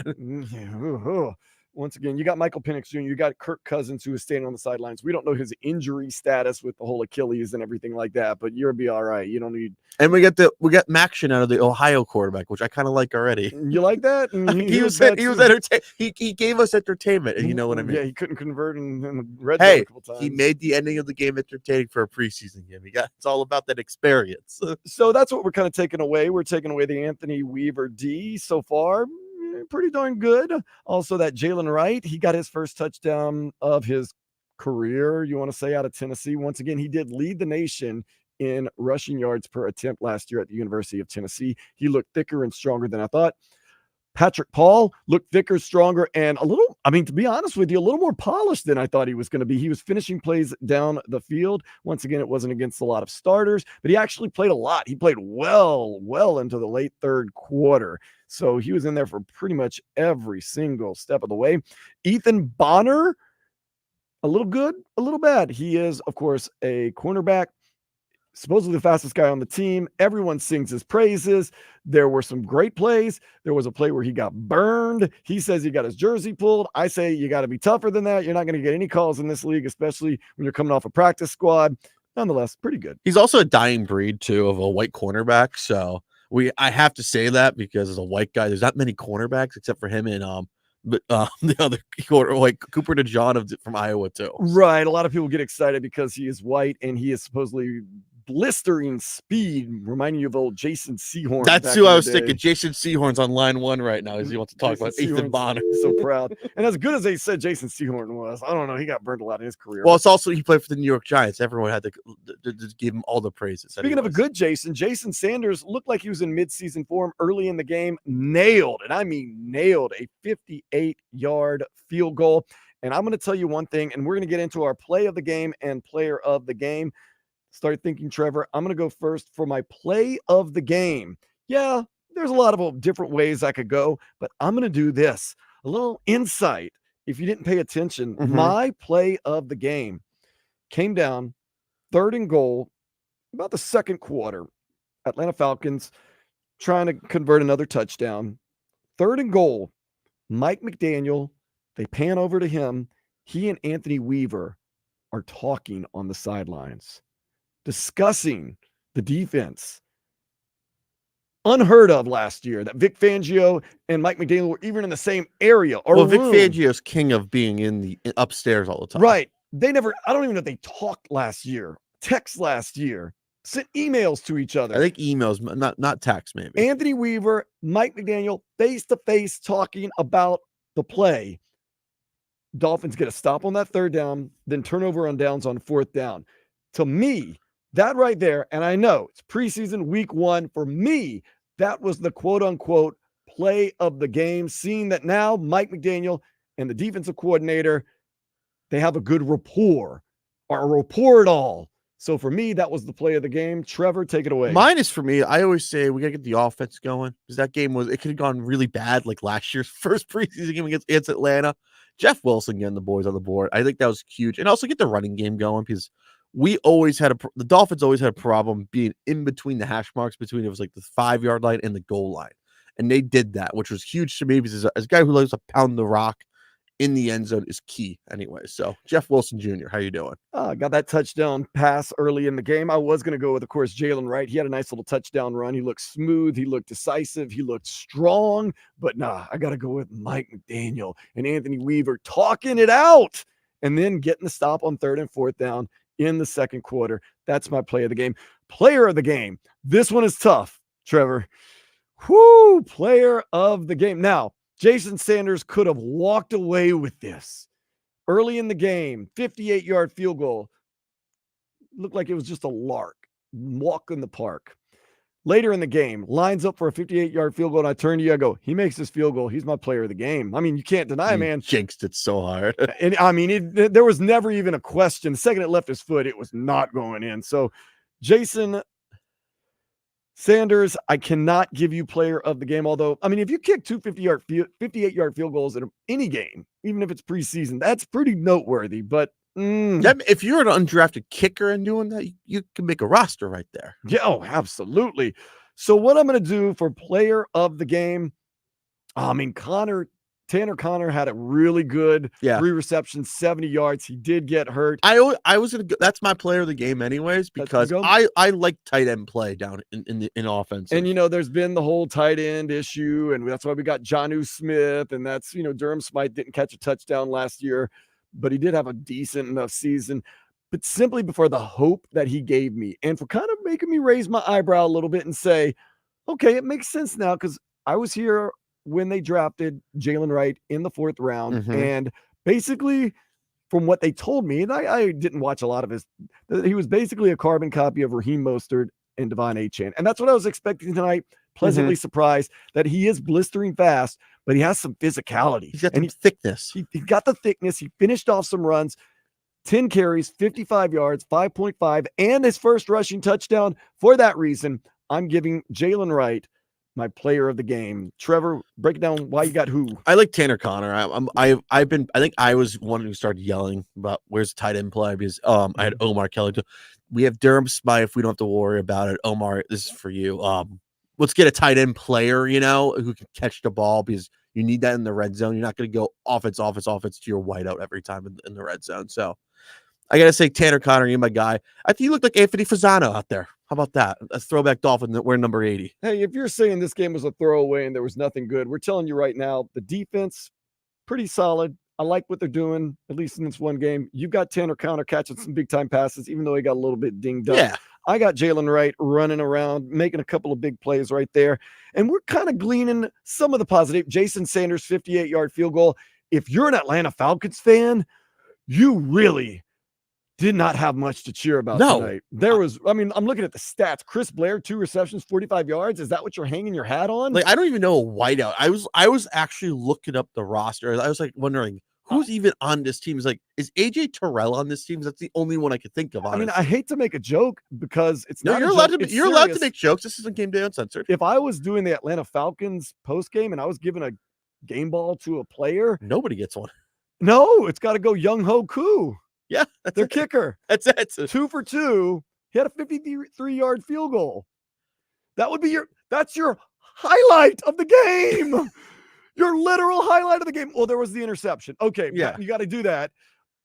Once again, you got Michael Penix Jr., you got Kirk Cousins, who is standing on the sidelines. We don't know his injury status with the whole Achilles and everything like that, but you'll be all right. You don't need. And we got Maction out of the Ohio quarterback, which I kind of like already. You like that? He was entertained. He gave us entertainment, and you know what I mean. Yeah, he couldn't convert in red zone a couple times. He made the ending of the game entertaining for a preseason game. It's all about that experience. So that's what we're kind of taking away. We're taking away the Anthony Weaver D so far. Pretty darn good. Also, that Jalen Wright, he got his first touchdown of his career, you want to say, out of Tennessee. Once again, he did lead the nation in rushing yards per attempt last year at the University of Tennessee. He looked thicker and stronger than I thought. Patrick Paul looked thicker, stronger, and to be honest with you, a little more polished than I thought he was going to be. He was finishing plays down the field. Once again, it wasn't against a lot of starters, but he actually played a lot. He played well into the late third quarter. So he was in there for pretty much every single step of the way. Ethan Bonner, a little good, a little bad. He is, of course, a cornerback. Supposedly the fastest guy on the team. Everyone sings his praises. There were some great plays. There was a play where he got burned. He says he got his jersey pulled. I say you got to be tougher than that. You're not going to get any calls in this league, especially when you're coming off a practice squad. Nonetheless, pretty good. He's also a dying breed, too, of a white cornerback. So I have to say that because as a white guy, there's not many cornerbacks except for him and the other quarter, like Cooper DeJean from Iowa, too. Right. A lot of people get excited because he is white and he is supposedly blistering speed, reminding you of old Jason Sehorn. That's back who in I the was day. thinking. Jason Sehorn's on line 1 right now as he wants to talk Jason about Ethan Sehorn's Bonner. so proud. And as good as they said Jason Sehorn was, I don't know, he got burned a lot in his career. Well, it's also he played for the New York Giants. Everyone had to give him all the praises. Speaking of a good Jason Sanders looked like he was in midseason form early in the game, nailed, and I mean nailed, a 58-yard field goal. And I'm going to tell you one thing, and we're going to get into our play of the game and player of the game. Start thinking, Trevor. I'm going to go first for my play of the game. Yeah, there's a lot of different ways I could go, but I'm going to do this. A little insight. If you didn't pay attention, my play of the game came down 3rd and goal, about the second quarter. Atlanta Falcons trying to convert another touchdown. 3rd and goal. Mike McDaniel, they pan over to him. He and Anthony Weaver are talking on the sidelines, discussing the defense. Unheard of last year that Vic Fangio and Mike McDaniel were even in the same area or well, Vic room. Fangio's king of being in the upstairs all the time. Right. They never, I don't even know if they talked last year, text last year, sent emails to each other. I think emails, not text, maybe. Anthony Weaver, Mike McDaniel, face-to-face talking about the play. Dolphins get a stop on that 3rd down, then turnover on downs on 4th down. To me, that right there, and I know it's preseason week 1, for me, that was the quote-unquote play of the game, seeing that now Mike McDaniel and the defensive coordinator, they have a good rapport, or a rapport at all. So for me, that was the play of the game. Trevor, take it away. Mine is for me. I always say we got to get the offense going because that game it could have gone really bad like last year's first preseason game against Atlanta. Jeff Wilson getting the boys on the board. I think that was huge. And also get the running game going because the Dolphins always had a problem being in between the hash marks between it was like the 5-yard line and the goal line. And they did that, which was huge to me because as a guy who loves to pound the rock in the end zone is key anyway. So Jeff Wilson Jr., how you doing? Got that touchdown pass early in the game. I was going to go with, of course, Jalen Wright. He had a nice little touchdown run. He looked smooth. He looked decisive. He looked strong. But I got to go with Mike McDaniel and Anthony Weaver talking it out and then getting the stop on 3rd and 4th down in the second quarter. That's my play of the game. Player of the game. This one is tough, Trevor. Whoo, player of the game. Now, Jason Sanders could have walked away with this. Early in the game, 58-yard field goal. Looked like it was just a lark. Walk in the park. Later in the game, lines up for a 58-yard field goal, and I turn to you, I go, he makes this field goal. He's my player of the game. I mean, you can't deny, man. Jinxed it so hard. And I mean, there was never even a question. The second it left his foot, it was not going in. So, Jason Sanders, I cannot give you player of the game. Although, I mean, if you kick 58-yard field goals in any game, even if it's preseason, that's pretty noteworthy. But if you're an undrafted kicker and doing that, you can make a roster right there. Yeah, oh, absolutely. So what I'm going to do for player of the game, I mean, Tanner Connor had a really good 3 receptions, 70 yards. He did get hurt. I was gonna go, that's my player of the game anyways because I like tight end play down in offense. And there's been the whole tight end issue, and that's why we got Jonnu Smith, and that's Durham Smythe didn't catch a touchdown last year, but he did have a decent enough season. But simply before the hope that he gave me, and for kind of making me raise my eyebrow a little bit and say, okay, it makes sense now because I was here when they drafted Jalen Wright in the 4th round. And basically from what they told me, and I didn't watch a lot of his, he was basically a carbon copy of Raheem Mostert and Devon Achane. And that's what I was expecting tonight. Pleasantly surprised that he is blistering fast, but he has some physicality. He's got thickness. He got the thickness. He finished off some runs, 10 carries, 55 yards, 5.5, and his first rushing touchdown. For that reason, I'm giving Jalen Wright my player of the game. Trevor, break down why you got who. I like Tanner Connor. I think I was one who started yelling about where's the tight end play because I had Omar Kelly too. We have Durham Smythe. We don't have to worry about it. Omar, this is for you. Let's get a tight end player, who can catch the ball because you need that in the red zone. You're not going to go offense to your whiteout every time in the red zone. So I got to say, Tanner Connor, you're my guy. I think you look like Anthony Fasano out there. How about that? A throwback Dolphin that we're number 80. Hey, if you're saying this game was a throwaway and there was nothing good, we're telling you right now, the defense, pretty solid. I like what they're doing, at least in this one game. You've got Tanner Connor catching some big-time passes, even though he got a little bit dinged up. Yeah. I got Jalen Wright running around, making a couple of big plays right there. And we're kind of gleaning some of the positive. Jason Sanders, 58-yard field goal. If you're an Atlanta Falcons fan, you really did not have much to cheer about tonight. There was, I'm looking at the stats. Chris Blair, 2 receptions, 45 yards. Is that what you're hanging your hat on? Like, I don't even know a wideout. I was actually looking up the roster. I was like wondering who's even on this team. Is AJ Terrell on this team? That's the only one I could think of. Honestly. I hate to make a joke because it's no, not. You're allowed to make jokes. This isn't Game Day Uncensored. If I was doing the Atlanta Falcons post game and I was giving a game ball to a player, nobody gets one. No, it's got to go Young Ho Koo. Yeah, that's their kicker. That's it. 2 for 2. He had a 53-yard field goal. That's your highlight of the game. Your literal highlight of the game. Well, there was the interception. Okay, yeah, you got to do that.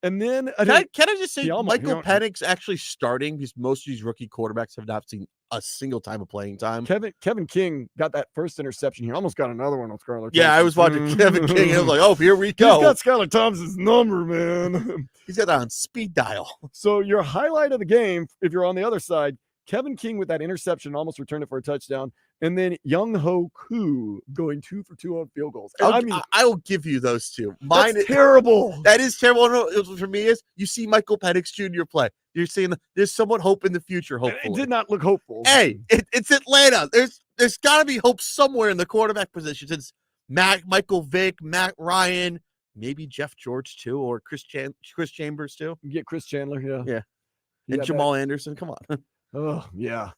And then can I just say Michael Penix actually starting because most of these rookie quarterbacks have not seen a single time of playing time. Kevin King got that first interception. He almost got another one on Skylar Thompson. Yeah, I was watching Kevin King. I was like, oh, here we go. He's got Skylar Thompson's number, man. He's got that on speed dial. So your highlight of the game, if you're on the other side, Kevin King with that interception almost returned it for a touchdown. And then Young Ho Koo going 2 for 2 on field goals. I will give you those two. That's terrible. That is terrible. No, for me is you see Michael Penix Jr. play. You're saying there's somewhat hope in the future. Hopefully, it did not look hopeful. Hey, it's Atlanta. There's got to be hope somewhere in the quarterback position. Since Michael Vick, Matt Ryan, maybe Jeff George too, or Chris Chambers too. You get Chris Chandler, yeah, and Jamal Anderson. Come on. Oh yeah,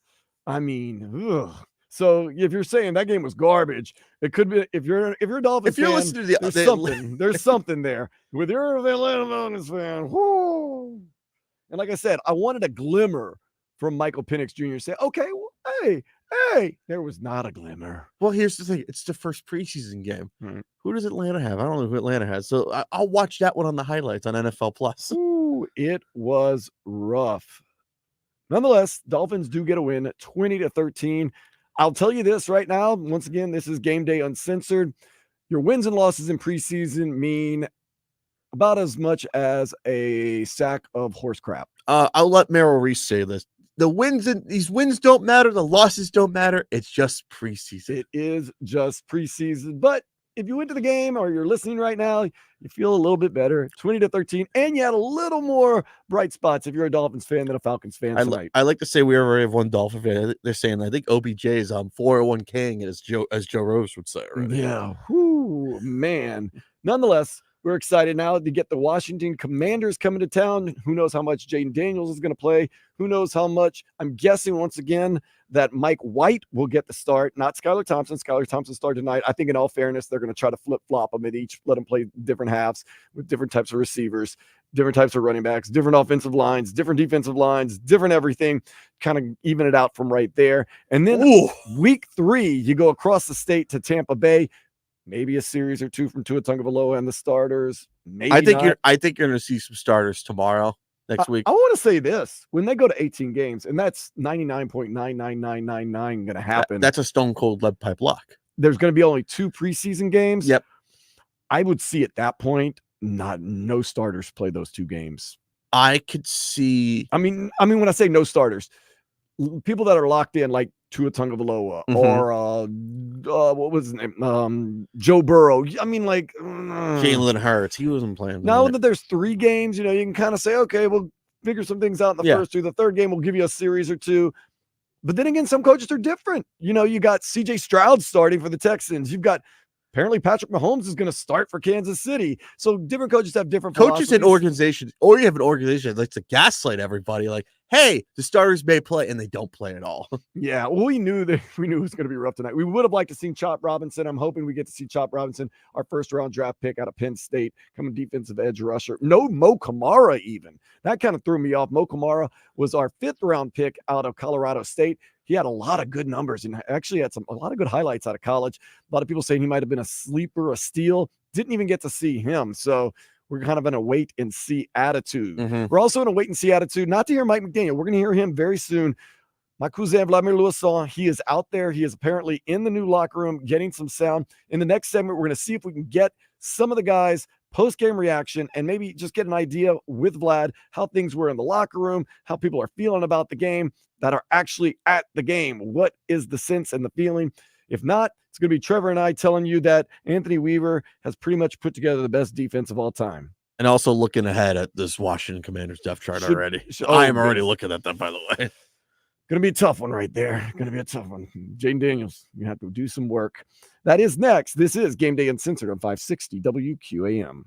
ugh. So if you're saying that game was garbage, it could be if you're a Dolphins fan, listening to there's something there. With your Atlanta Falcons fan, whoo. And like I said, I wanted a glimmer from Michael Penix Jr. Say, okay, well, hey, there was not a glimmer. Well, here's the thing: it's the first preseason game. Right. Who does Atlanta have? I don't know who Atlanta has. So I'll watch that one on the highlights on NFL Plus. Ooh, it was rough. Nonetheless, Dolphins do get a win, 20-13. I'll tell you this right now. Once again, this is Game Day Uncensored. Your wins and losses in preseason mean about as much as a sack of horse crap. I'll let Merrill Reese say this. These wins don't matter. The losses don't matter. It's just preseason. It is just preseason. But if you went to the game or you're listening right now, you feel a little bit better. 20-13. And you had a little more bright spots if you're a Dolphins fan than a Falcons fan tonight. I like to say we already have one Dolphin fan. They're saying I think OBJ is 401k-ing as Joe Rose would say already. Yeah. Whoo, man. Nonetheless, we're excited now to get the Washington Commanders coming to town. Who knows how much Jaden Daniels is going to play? Who knows how much? I'm guessing once again that Mike White will get the start, not Skylar Thompson. Skylar Thompson started tonight. I think in all fairness, they're going to try to flip-flop them at each, let them play different halves with different types of receivers, different types of running backs, different offensive lines, different defensive lines, different everything, kind of even it out from right there. And then week 3, you go across the state to Tampa Bay. Maybe a series or two from Tua Tagovailoa and the starters. Maybe I think you're going to see some starters tomorrow, next week. I want to say this: when they go to 18 games, and that's 99.99999 going to happen. That's a stone cold lead pipe lock. There's going to be only 2 preseason games. Yep. I would see at that point no starters play those 2 games. I could see. I mean, when I say no starters, people that are locked in, like Tua Tagovailoa or what was his name? Joe Burrow. I mean, like Jalen Hurts. He wasn't playing. Now that there's 3 games, you can kind of say, okay, we'll figure some things out in the first 2. The third game will give you a series or 2. But then again, some coaches are different. You got CJ Stroud starting for the Texans. You've got apparently Patrick Mahomes is going to start for Kansas City. So different coaches have different coaches and organizations, or you have an organization that likes to gaslight everybody. Like, hey, the starters may play, and they don't play at all. Yeah, well, we knew it was going to be rough tonight. We would have liked to see Chop Robinson. I'm hoping we get to see Chop Robinson, our first-round draft pick out of Penn State, coming defensive edge rusher. No Mo Kamara even. That kind of threw me off. Mo Kamara was our 5th-round pick out of Colorado State. He had a lot of good numbers and actually had a lot of good highlights out of college. A lot of people saying he might have been a sleeper, a steal. Didn't even get to see him. So we're kind of in a wait and see attitude. We're also in a wait and see attitude, not to hear Mike McDaniel. We're going to hear him very soon. My cousin Vladimir Louison, he is out there. He is apparently in the new locker room getting some sound. In the next segment, we're going to see if we can get some of the guys post-game reaction, and maybe just get an idea with Vlad how things were in the locker room, how people are feeling about the game that are actually at the game. What is the sense and the feeling? If not, it's going to be Trevor and I telling you that Anthony Weaver has pretty much put together the best defense of all time. And also looking ahead at this Washington Commanders depth chart already. Oh, I am already looking at that, by the way. Going to be a tough one right there. Going to be a tough one. Jaden Daniels, you have to do some work. That is next. This is Game Day Uncensored on 560 WQAM.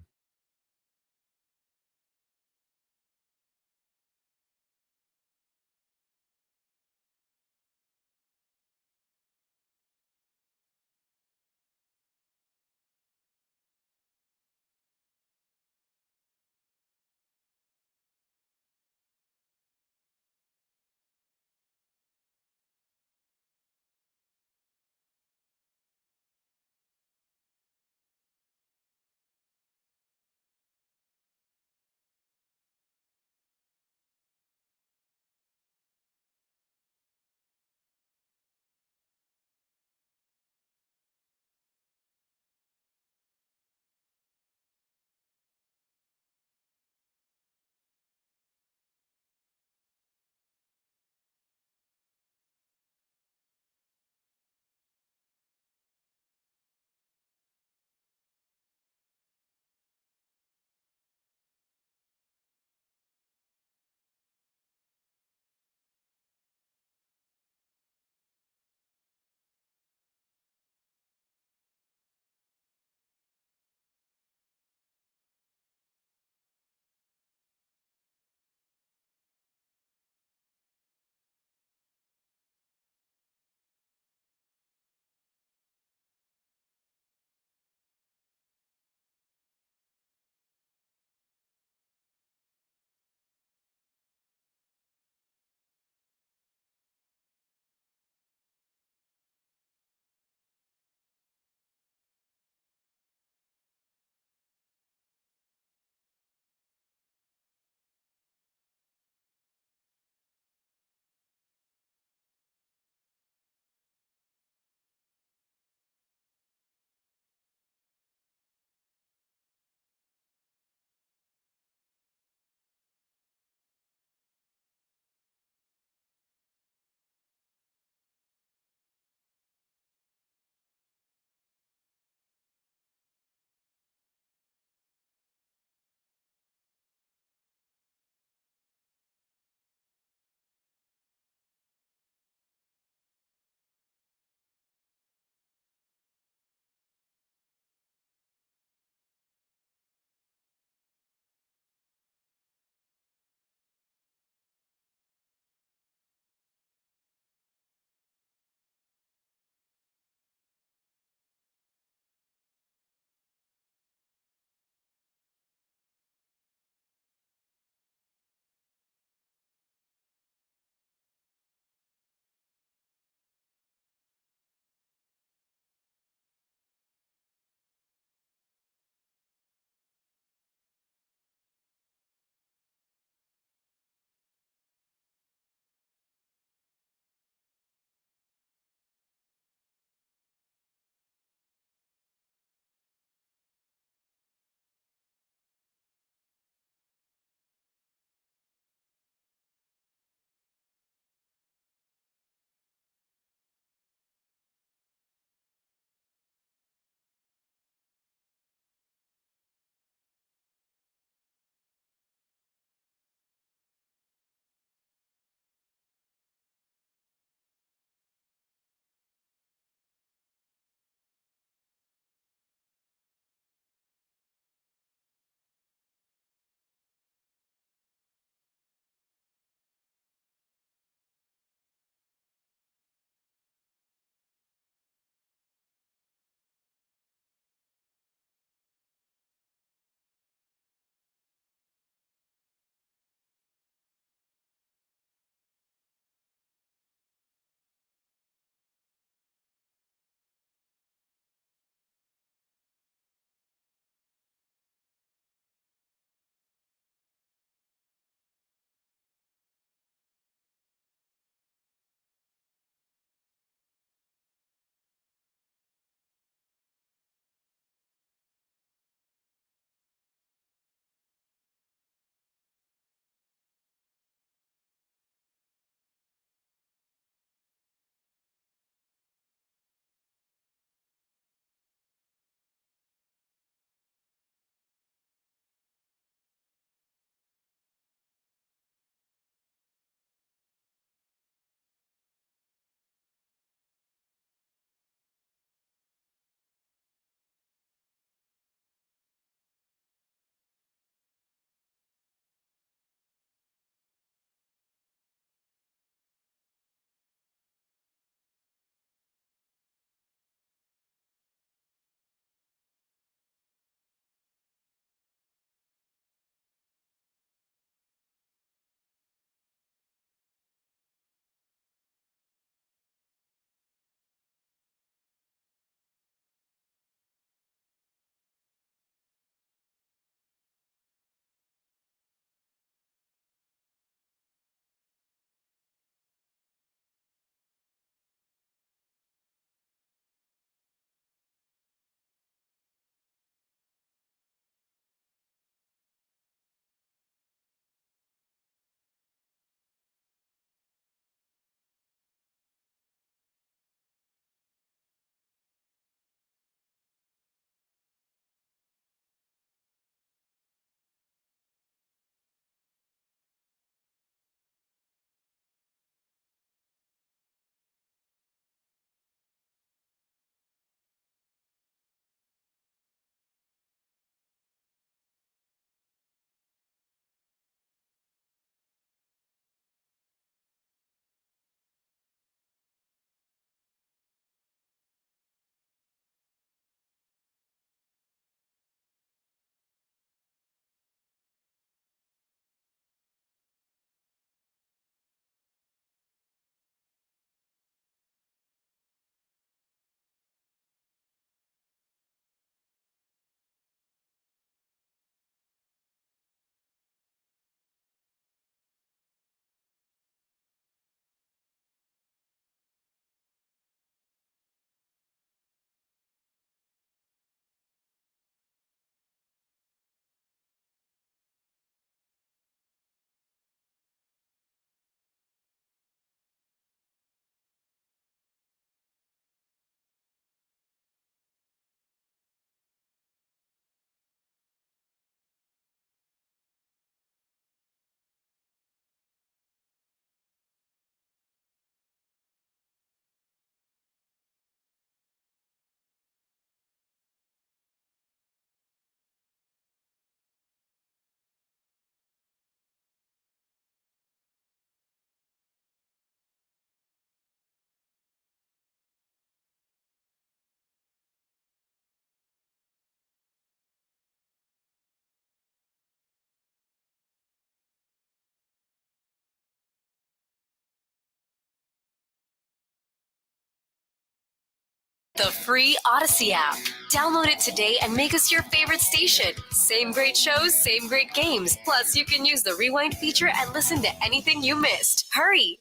The free Odyssey app. Download it today and make us your favorite station. Same great shows, same great games. Plus, you can use the rewind feature and listen to anything you missed. Hurry!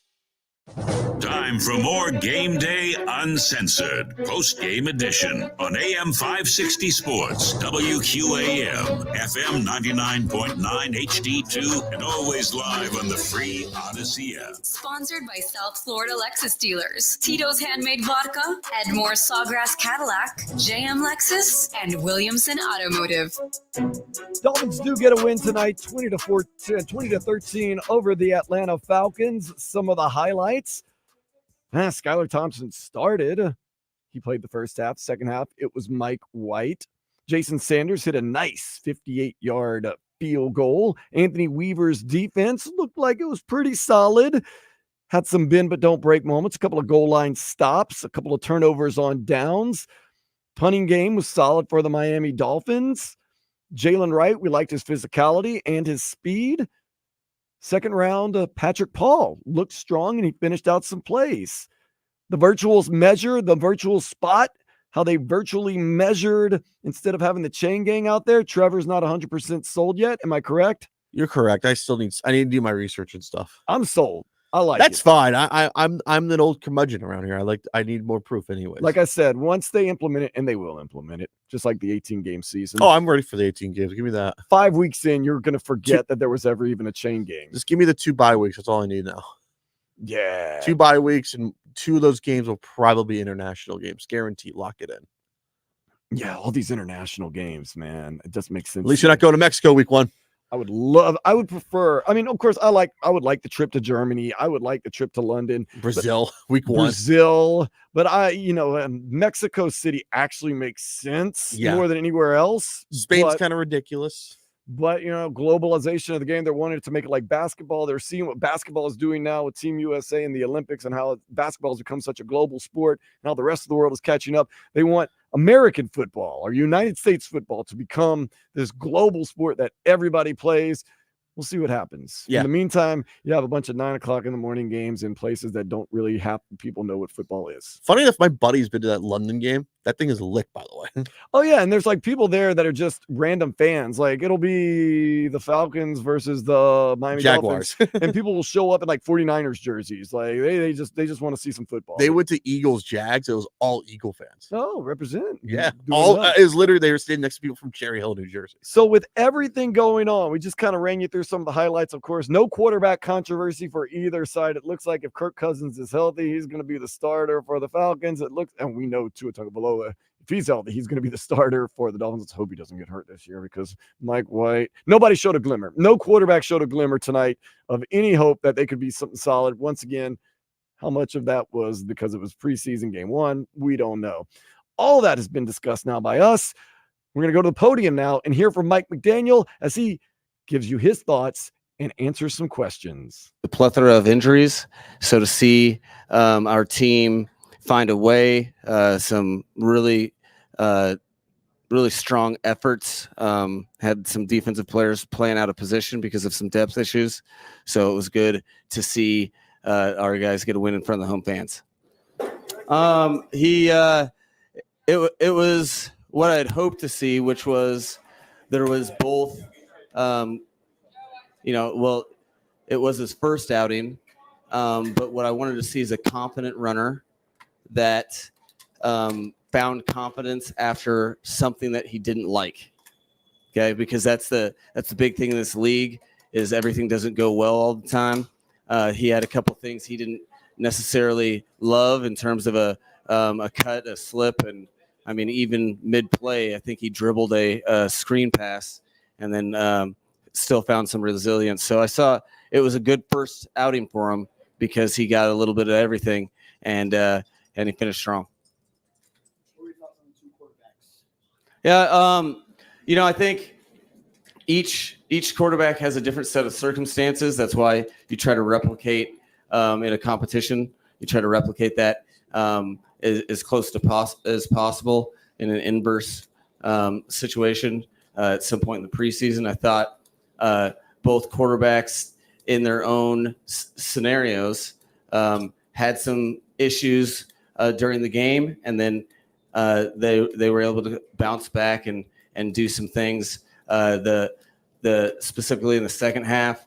Time for more Game Day Uncensored, post-game edition on AM 560 Sports, WQAM, FM 99.9 HD2, and always live on the free Odyssey app. Sponsored by South Florida Lexus dealers, Tito's Handmade Vodka, Edmore Sawgrass Cadillac, JM Lexus, and Williamson Automotive. Dolphins do get a win tonight, 20-13 over the Atlanta Falcons. Some of the highlights. Skylar Thompson started. He played the first half. Second half, it was Mike White. Jason Sanders hit a nice 58-yard field goal. Anthony Weaver's defense looked like it was pretty solid. Had some bend but don't break moments. A couple of goal line stops. A couple of turnovers on downs. Punting game was solid for the Miami Dolphins. Jalen Wright, we liked his physicality and his speed. Second round, Patrick Paul looked strong, and he finished out some plays. The virtuals measure, the virtual spot, how they virtually measured instead of having the chain gang out there. Trevor's not 100% sold yet. Am I correct? You're correct. I need to do my research and stuff. I'm sold. I like That's it. fine. I'm an old curmudgeon around here. I need more proof anyways. Like I said, once they implement it, and they will implement it, just like the 18-game season. Oh, I'm ready for the 18 games. Give me that. 5 weeks in, you're going to forget that there was ever even a chain game. Just give me the 2 bye weeks. That's all I need now. Yeah. 2 bye weeks, and 2 of those games will probably be international games. Guaranteed. Lock it in. Yeah, all these international games, man. It just makes sense. At least you're not going to Mexico week 1. I would prefer, of course, I would like the trip to Germany. I would like the trip to London. Brazil, week 1. Brazil. But Mexico City actually makes sense more than anywhere else. Spain's kind of ridiculous. But, globalization of the game, they're wanting to make it like basketball. They're seeing what basketball is doing now with Team USA and the Olympics and how basketball has become such a global sport. Now the rest of the world is catching up. They want American football or United States football to become this global sport that everybody plays. We'll see what happens. Yeah. In the meantime, you have a bunch of 9:00 in the morning games in places that don't really have people know what football is. Funny enough, my buddy's been to that London game. That thing is lit, by the way. Oh, yeah. And there's like people there that are just random fans. Like it'll be the Falcons versus the Miami Jaguars. Dolphins. And people will show up in like 49ers jerseys. Like they just want to see some football. They went to Eagles Jags. It was all Eagle fans. Oh, represent. Yeah. Doing It was literally, they were sitting next to people from Cherry Hill, New Jersey. So with everything going on, we just kind of ran you through some of the highlights. Of course, no quarterback controversy for either side. It looks like if Kirk Cousins is healthy, he's going to be the starter for the Falcons. And we know Tua Tagovailoa, if he's healthy, he's going to be the starter for the Dolphins. Let's hope he doesn't get hurt this year because Mike White, nobody showed a glimmer. No quarterback showed a glimmer tonight of any hope that they could be something solid. Once again, how much of that was because it was preseason game 1? We don't know. All that has been discussed now by us. We're going to go to the podium now and hear from Mike McDaniel as he gives you his thoughts and answers some questions. The plethora of injuries. So to see our team find a way, some really strong efforts, had some defensive players playing out of position because of some depth issues. So it was good to see our guys get a win in front of the home fans. It was what I'd hoped to see, which was there was both, it was his first outing, but what I wanted to see is a confident runner that found confidence after something that he didn't like. Okay, because that's the big thing in this league is everything doesn't go well all the time. He had a couple things he didn't necessarily love in terms of a cut, a slip, and I mean even mid play, I think he dribbled a screen pass and then still found some resilience. So I saw it was a good first outing for him because he got a little bit of everything and he finished strong. Yeah, I think each quarterback has a different set of circumstances. That's why you try to replicate in a competition. You try to replicate that as close to as possible in an inverse situation. At some point in the preseason, I thought both quarterbacks in their own scenarios had some issues during the game, and then they were able to bounce back and do some things. The specifically in the second half,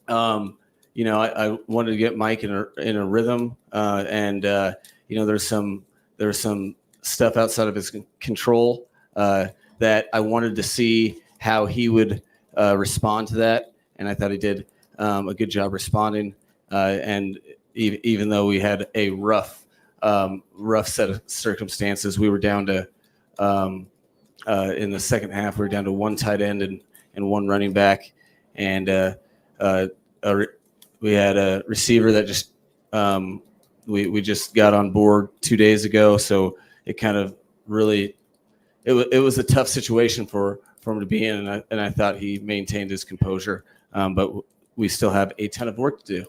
I wanted to get Mike in a rhythm, and there's some stuff outside of his control that I wanted to see how he would respond to that, and I thought he did a good job responding. And even though we had a rough set of circumstances, we were down to in the second half, we were down to one tight end and one running back, and we had a receiver that just we just got on board 2 days ago, so it kind of really it was a tough situation for him to be in, and I thought he maintained his composure, but we still have a ton of work to do.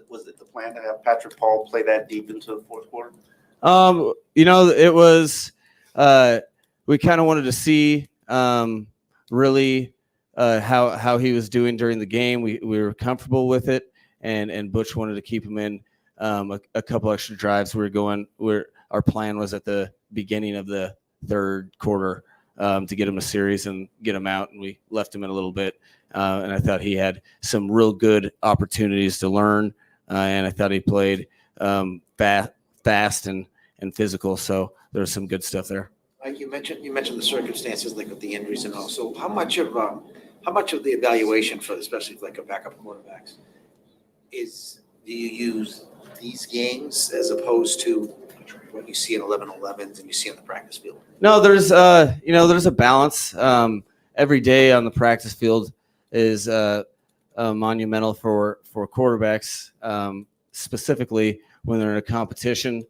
Was it the plan to have Patrick Paul play that deep into the fourth quarter? It was we kind of wanted to see really how he was doing during the game. We were comfortable with it, and Butch wanted to keep him in a couple extra drives. Our plan was at the beginning of the third quarter to get him a series and get him out, and we left him in a little bit. And I thought he had some real good opportunities to learn, and I thought he played fast and physical. So there was some good stuff there. You mentioned the circumstances, like with the injuries and all. So how much of the evaluation for, especially like a backup quarterbacks, do you use these games as opposed to what you see in 11-11s and you see on the practice field? No, there's a balance. Every day on the practice field is monumental for quarterbacks, specifically when they're in a competition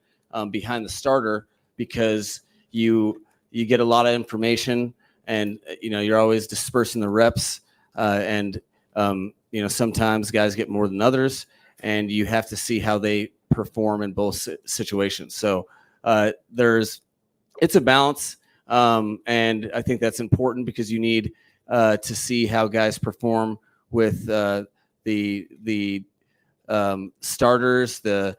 behind the starter, because you get a lot of information, and you're always dispersing the reps, and sometimes guys get more than others, and you have to see how they perform in both situations. So it's a balance, and I think that's important because you need to see how guys perform with the starters, the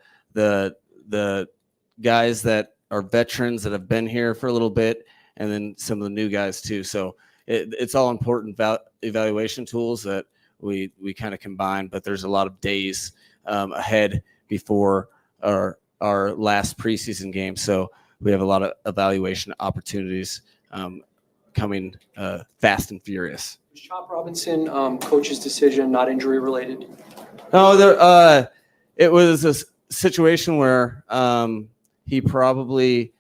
guys that are veterans that have been here for a little bit, and then some of the new guys too. So it's all important evaluation tools that we kind of combine, but there's a lot of days ahead before our last preseason game. So we have a lot of evaluation opportunities coming fast and furious. Was Chop Robinson coach's decision not injury related? No, it was a situation where he probably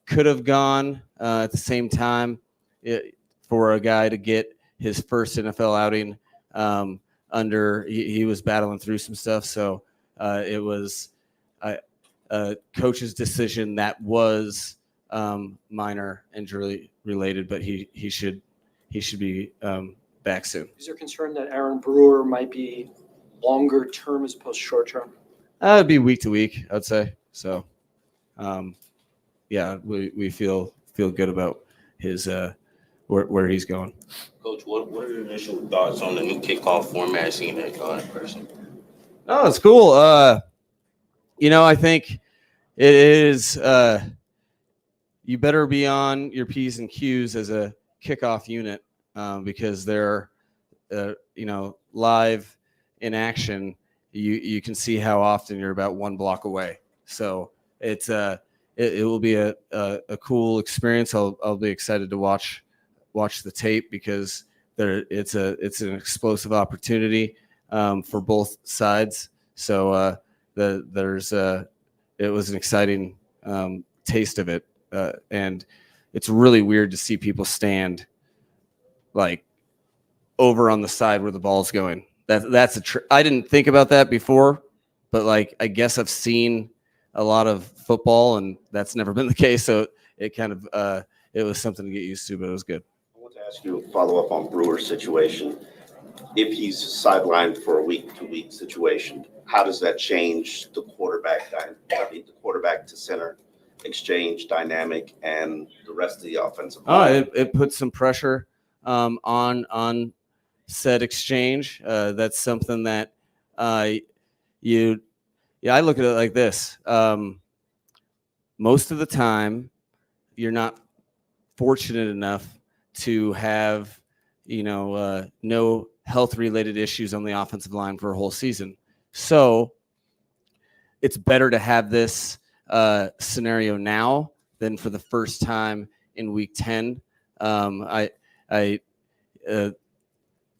could have gone at the same time for a guy to get his first NFL outing. He was battling through some stuff, so it was a coach's decision that was minor injury related, but he should be back soon. Is there concern that Aaron Brewer might be longer term as opposed to short term? It'd be week to week, I'd say. So, we feel good about his where he's going. Coach, what are your initial thoughts on the new kickoff format, seeing that in person? Oh, it's cool. I think it is. You better be on your P's and Q's as a kickoff unit because they're, live in action. You can see how often you're about one block away. So it will be a cool experience. I'll be excited to watch the tape because it's an explosive opportunity for both sides. So it was an exciting taste of it, and it's really weird to see people stand like over on the side where the ball's going. That's I didn't think about that before, but like I guess I've seen a lot of football, and that's never been the case. So it kind of it was something to get used to, but it was good. I want to ask you a follow-up on Brewer's situation. If he's sidelined for a week-to-week situation, how does that change the quarterback to center exchange dynamic and the rest of the offensive line? It puts some pressure on said exchange. That's something that I look at it like this. Most of the time, you're not fortunate enough to have, no health-related issues on the offensive line for a whole season. So it's better to have this scenario now than for the first time in Week 10.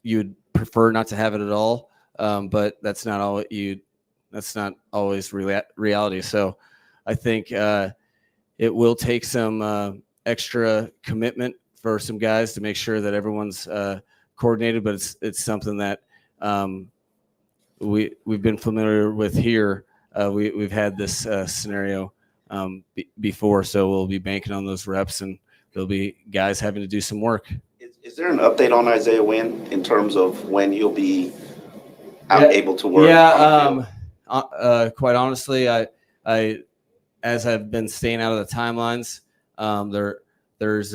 You'd prefer not to have it at all, but that's not all that's not always reality. So I think it will take some extra commitment for some guys to make sure that everyone's coordinated, but it's something that we've been familiar with here. We've had this scenario before, so we'll be banking on those reps, and there'll be guys having to do some work. Is there an update on Isaiah Wynn in terms of when he'll be able to work? Yeah, quite honestly, I as I've been staying out of the timelines, there's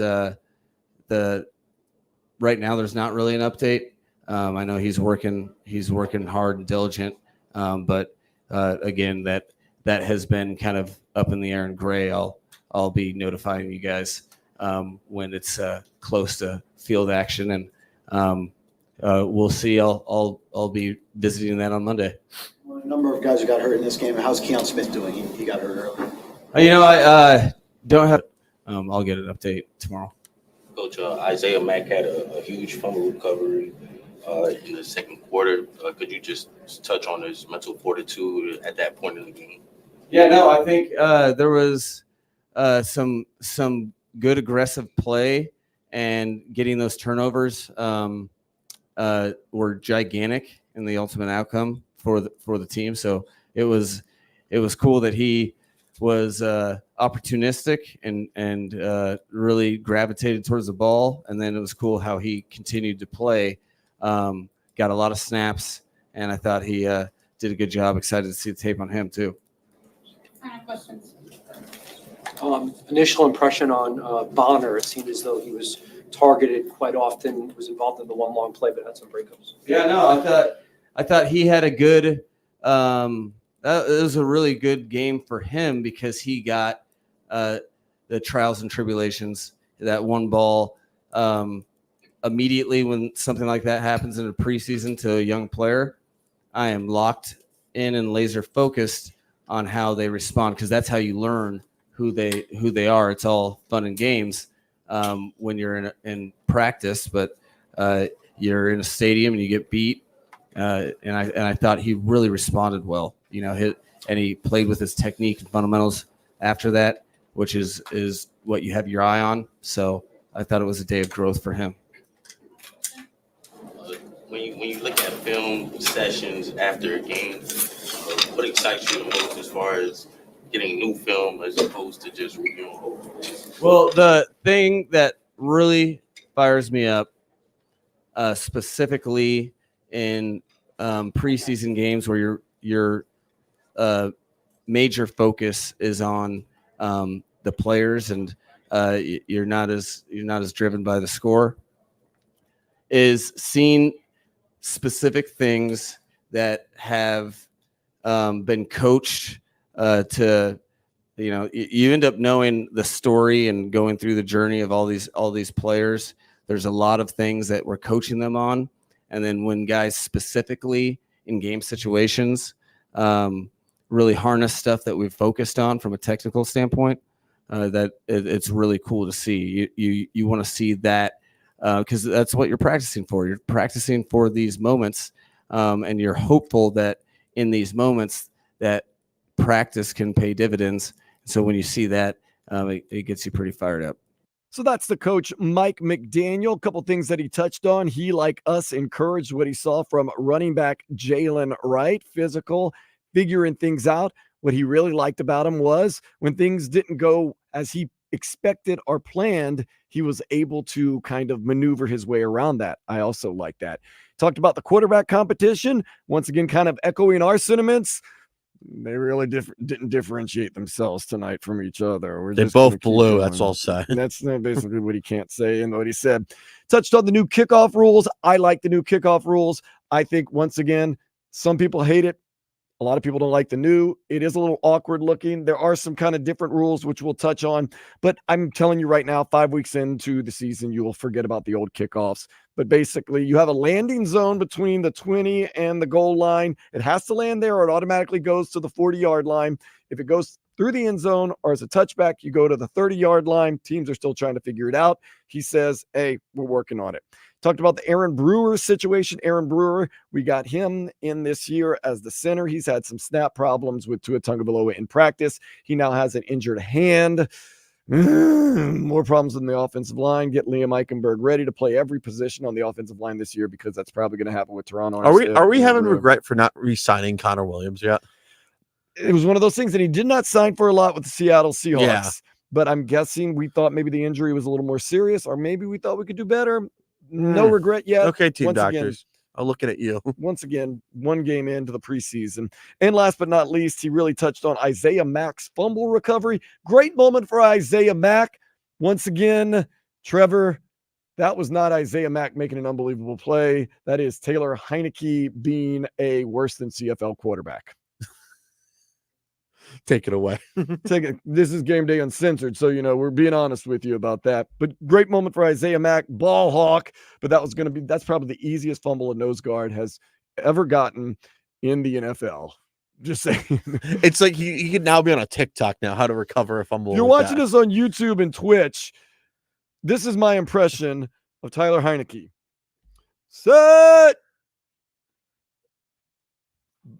right now there's not really an update. I know he's working hard and diligent, but again, that has been kind of up in the air and gray. I'll be notifying you guys when it's close to field action, and we'll see. I'll be visiting that on Monday. Well, a number of guys who got hurt in this game. How's Keon Smith doing? He got hurt early. I don't have. I'll get an update tomorrow. Coach, Isaiah Mack had a huge fumble recovery in the second quarter. Could you just touch on his mental fortitude at that point in the game? Yeah, no, I think there was some good aggressive play, and getting those turnovers were gigantic in the ultimate outcome for the team. So it was cool that he was opportunistic and really gravitated towards the ball. And then it was cool how he continued to play, got a lot of snaps, and I thought he did a good job. Excited to see the tape on him too. Final questions. Initial impression on Bonner. It seemed as though he was targeted quite often, was involved in the one long play, but had some breakups. Yeah, no, I thought he had a good it was a really good game for him because he got the trials and tribulations. That one ball immediately when something like that happens in a preseason to a young player, I am locked in and laser focused on how they respond, because that's how you learn who they are. It's all fun and games when you're in practice, but you're in a stadium and you get beat. And I thought he really responded well. And he played with his technique and fundamentals after that, which is what you have your eye on. So I thought it was a day of growth for him. When you look at film sessions after a game, what excites you the most as far as getting new film as opposed to just reviewing old film? Well, the thing that really fires me up, specifically in preseason games where your major focus is on the players and you're not as driven by the score, is seeing specific things that have been coached to, you end up knowing the story and going through the journey of all these players. There's a lot of things that we're coaching them on. And then when guys specifically in game situations really harness stuff that we've focused on from a technical standpoint, that it's really cool to see. You want to see that because that's what you're practicing for. You're practicing for these moments, and you're hopeful that in these moments that practice can pay dividends. So when you see that, it gets you pretty fired up. So that's the coach, Mike McDaniel. A couple things that he touched on. He, like us, encouraged what he saw from running back Jalen Wright, physical, figuring things out. What he really liked about him was when things didn't go as he expected or planned, he was able to kind of maneuver his way around that. I also like that. Talked about the quarterback competition. Once again, kind of echoing our sentiments. They really didn't differentiate themselves tonight from each other. They both blew. That's all said. That's basically what he can't say and what he said. Touched on the new kickoff rules. I like the new kickoff rules. I think, once again, some people hate it. A lot of people don't like the new. It is a little awkward looking. There are some kind of different rules, which we'll touch on. But I'm telling you right now, 5 weeks into the season, you will forget about the old kickoffs. But basically, you have a landing zone between the 20 and the goal line. It has to land there or it automatically goes to the 40-yard line. If it goes through the end zone or as a touchback, you go to the 30-yard line. Teams are still trying to figure it out. He says, hey, we're working on it. Talked about the Aaron Brewer situation. Aaron Brewer, we got him in this year as the center. He's had some snap problems with Tua Tagovailoa in practice. He now has an injured hand. More problems in the offensive line. Get Liam Eichenberg ready to play every position on the offensive line this year because that's probably going to happen with Toronto. Are we having regret for not re-signing Connor Williams yet? It was one of those things that he did not sign for a lot with the Seattle Seahawks. Yeah. But I'm guessing we thought maybe the injury was a little more serious, or maybe we thought we could do better. No regret yet. Okay, team Once doctors. Again, I'm looking at you. once again, one game into the preseason. And last but not least, he really touched on Isaiah Mack's fumble recovery. Great moment for Isaiah Mack. Once again, Trevor, that was not Isaiah Mack making an unbelievable play. That is Taylor Heineke being a worse than CFL quarterback. Take it away. This is Game Day Uncensored, so we're being honest with you about that. But great moment for Isaiah Mack, ball hawk. But that's probably the easiest fumble a nose guard has ever gotten in the NFL. Just saying. It's like he could now be on a TikTok now, how to recover a fumble. You're watching this on YouTube and Twitch. This is my impression of Tyler Heineke. Set.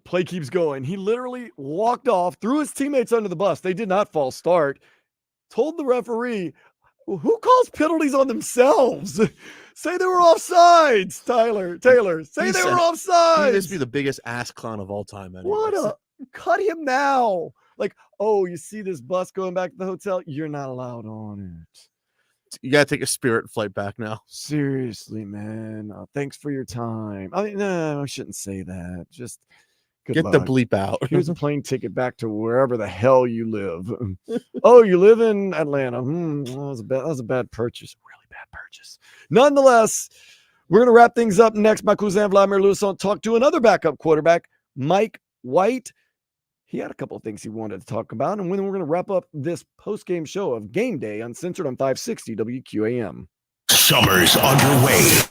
Play keeps going. He literally walked off, threw his teammates under the bus. They did not false start. Told the referee, who calls penalties on themselves? Say they were offsides, Taylor. Say they were offsides. He must be the biggest ass clown of all time. Anyways. Cut him now. Like, oh, you see this bus going back to the hotel? You're not allowed on it. You got to take a Spirit flight back now. Seriously, man. Thanks for your time. I mean, no, I shouldn't say that. Just get the bleep out. Here's a plane ticket back to wherever the hell you live. Oh, you live in Atlanta. That was a bad purchase. Really bad purchase. Nonetheless, we're going to wrap things up next. My cousin Vladimir Lewis will talk to another backup quarterback, Mike White. He had a couple of things he wanted to talk about, and then we're going to wrap up this post-game show of Game Day Uncensored on 560 WQAM. Summer's underway.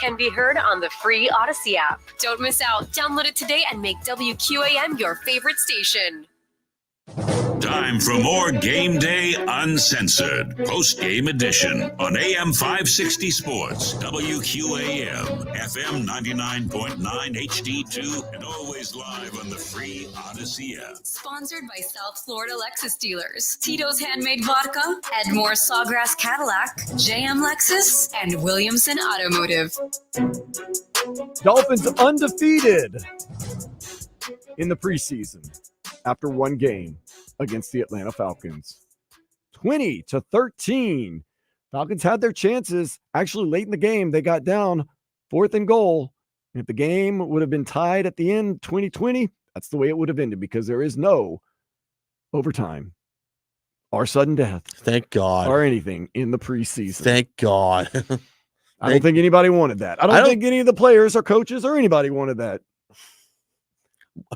can be heard on the free Odyssey app. Don't miss out. Download it today and make WQAM your favorite station. Time for more Game Day Uncensored, post-game edition on AM 560 Sports, WQAM, FM 99.9 HD2, and always live on the free Odyssey app. Sponsored by South Florida Lexus dealers, Tito's Handmade Vodka, Edmore Sawgrass Cadillac, JM Lexus, and Williamson Automotive. Dolphins undefeated in the preseason after one game against the Atlanta Falcons. 20-13. Falcons had their chances. Actually, late in the game, they got down 4th and goal. And if the game would have been tied at the end, 2020, that's the way it would have ended because there is no overtime or sudden death. Thank God. Or anything in the preseason. Thank God. I don't think anybody wanted that. I don't think any of the players or coaches or anybody wanted that.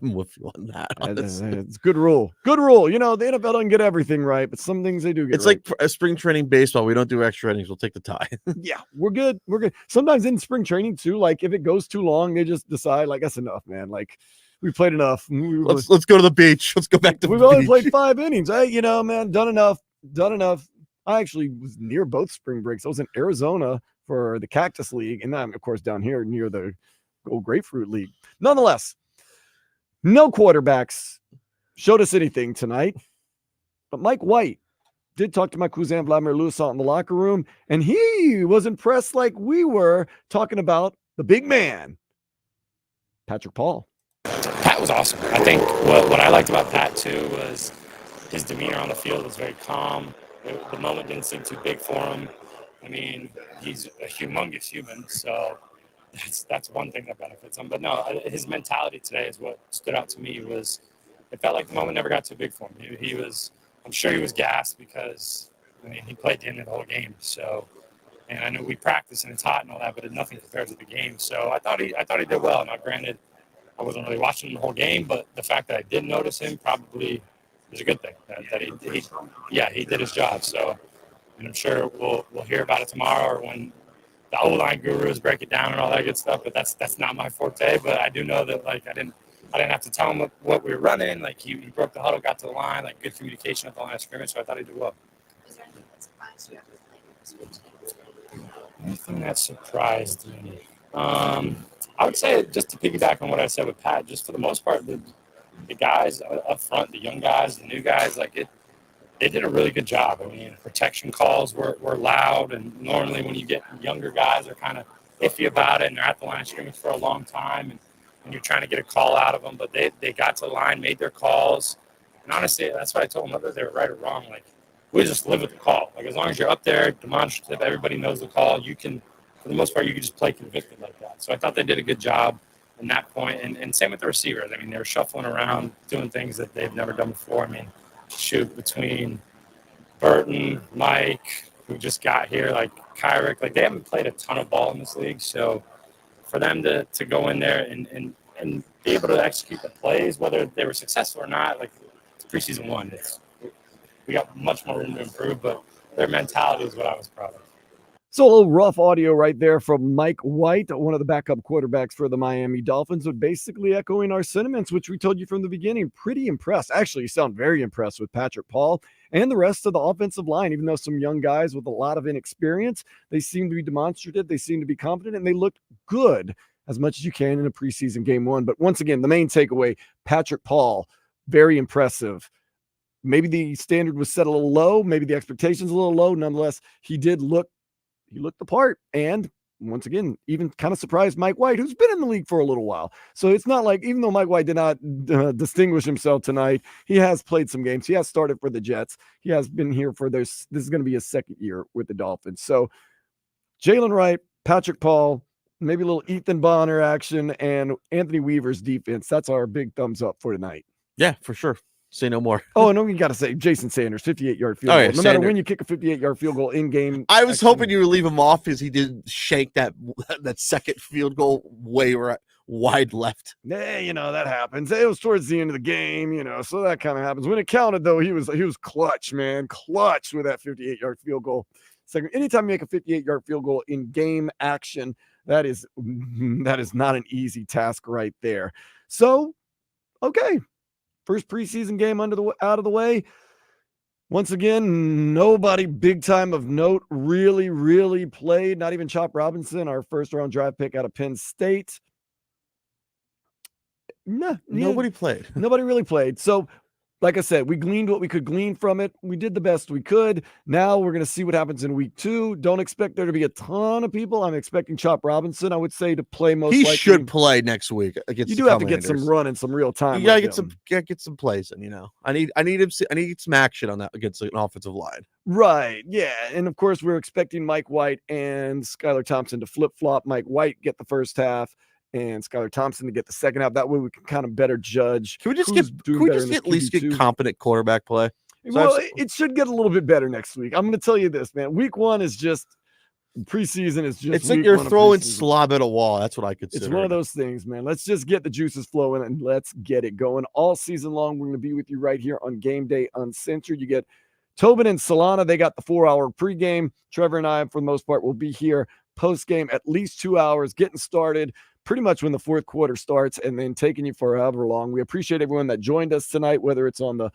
I'm with you on that. It's good rule. Good rule. You know, the NFL doesn't get everything right, but some things they do get It's right. like a spring training baseball. We don't do extra innings. We'll take the tie. Yeah, we're good. We're good. Sometimes in spring training too, like if it goes too long, they just decide like that's enough, man. Like we played enough. Let's go to the beach. Let's go back to the We've beach. only played 5 innings. Hey, you know, man, done enough. I actually was near both spring breaks. I was in Arizona for the Cactus League, and I'm of course down here near the Gold Grapefruit League. Nonetheless, no quarterbacks showed us anything tonight, but Mike White did talk to my cousin Vladimir Lewis out in the locker room, and he was impressed like we were talking about the big man, Patrick Paul. Pat was awesome. I think what I liked about Pat too was his demeanor on the field was very calm. The moment didn't seem too big for him. I mean, he's a humongous human, so that's one thing that benefits him. But no, his mentality today is what stood out to me. Was it felt like the moment never got too big for him. He was, I'm sure he was gassed because I mean he played the end of the whole game. So, and I know we practice and it's hot and all that, but nothing compares to the game. So I thought he did well. Now, granted, I wasn't really watching the whole game, but the fact that I did notice him probably is a good thing. That he did his job. So, and I'm sure we'll hear about it tomorrow or when the O-line gurus break it down and all that good stuff, but that's not my forte. But I do know that like I didn't have to tell him what we were running. Like he broke the huddle, got to the line, like good communication at the line of scrimmage. So I thought he did well. Anything that surprised me? I would say just to piggyback on what I said with Pat, just for the most part, the guys up front, the young guys, the new guys, they did a really good job. I mean, protection calls were loud, and normally when you get younger guys, they're kind of iffy about it, and they're at the line of scrimmage for a long time, and you're trying to get a call out of them. But they got to the line, made their calls, and honestly, that's what I told them, whether they were right or wrong. Like, we just live with the call. Like, as long as you're up there, demonstrative, everybody knows the call. You can, for the most part, you can just play convicted like that. So I thought they did a good job in that point, and same with the receivers. I mean, they were shuffling around, doing things that they've never done before. I mean, shoot, between Burton, Mike, who just got here, like Kyrick, like they haven't played a ton of ball in this league. So for them to go in there and be able to execute the plays, whether they were successful or not, like it's preseason one, we got much more room to improve, but their mentality is what I was proud of. So a little rough audio right there from Mike White, one of the backup quarterbacks for the Miami Dolphins, but basically echoing our sentiments, which we told you from the beginning. Pretty impressed. Actually, you sound very impressed with Patrick Paul and the rest of the offensive line, even though some young guys with a lot of inexperience, they seem to be demonstrative, they seem to be confident, and they looked good as much as you can in a preseason game one. But once again, the main takeaway, Patrick Paul, very impressive. Maybe the standard was set a little low, maybe the expectations a little low. Nonetheless, he looked the part, and once again, even kind of surprised Mike White, who's been in the league for a little while. So it's not like, even though Mike White did not distinguish himself tonight, he has played some games. He has started for the Jets. He has been here for this is going to be his second year with the Dolphins. So Jalen Wright, Patrick Paul, maybe a little Ethan Bonner action, and Anthony Weaver's defense. That's our big thumbs up for tonight. Yeah, for sure. Say no more. Oh, no, you got to say Jason Sanders, 58-yard field goal. No matter when you kick a 58-yard field goal in game. I was hoping you would leave him off because he did shank that second field goal way wide left. Yeah, you know, that happens. It was towards the end of the game, you know, so that kind of happens. When it counted, though, he was clutch, man. Clutch with that 58-yard field goal. segment. Anytime you make a 58-yard field goal in game action, that is not an easy task right there. So, okay, first preseason game out of the way. Once again, nobody big time of note really played. Not even Chop Robinson, our first-round draft pick out of Penn State. Nobody played. Nobody really played. So, like I said, we gleaned what we could glean from it. We did the best we could. Now we're going to see what happens in week 2. Don't expect there to be a ton of people. I'm expecting Chop Robinson, I would say, to play most likely. He should play next week against You the do have to get Commanders. some run and some real time. You gotta with get some plays in, I need some action on that against an offensive line. Right. Yeah. And of course, we're expecting Mike White and Skylar Thompson to flip-flop. Mike White get the first half and Skylar Thompson to get the second half. That way we can kind of better judge. Can we just at least get competent quarterback play? Well, it should get a little bit better next week. I'm going to tell you this, man. Week 1 is just preseason. It's like you're throwing slob at a wall. That's what I consider. It's one of those things, man. Let's just get the juices flowing and let's get it going all season long. We're going to be with you right here on Game Day Uncensored. You get Tobin and Solana. They got the 4-hour pregame. Trevor and I, for the most part, will be here post-game at least 2 hours, getting started pretty much when the fourth quarter starts and then taking you for however long. We appreciate everyone that joined us tonight, whether it's on the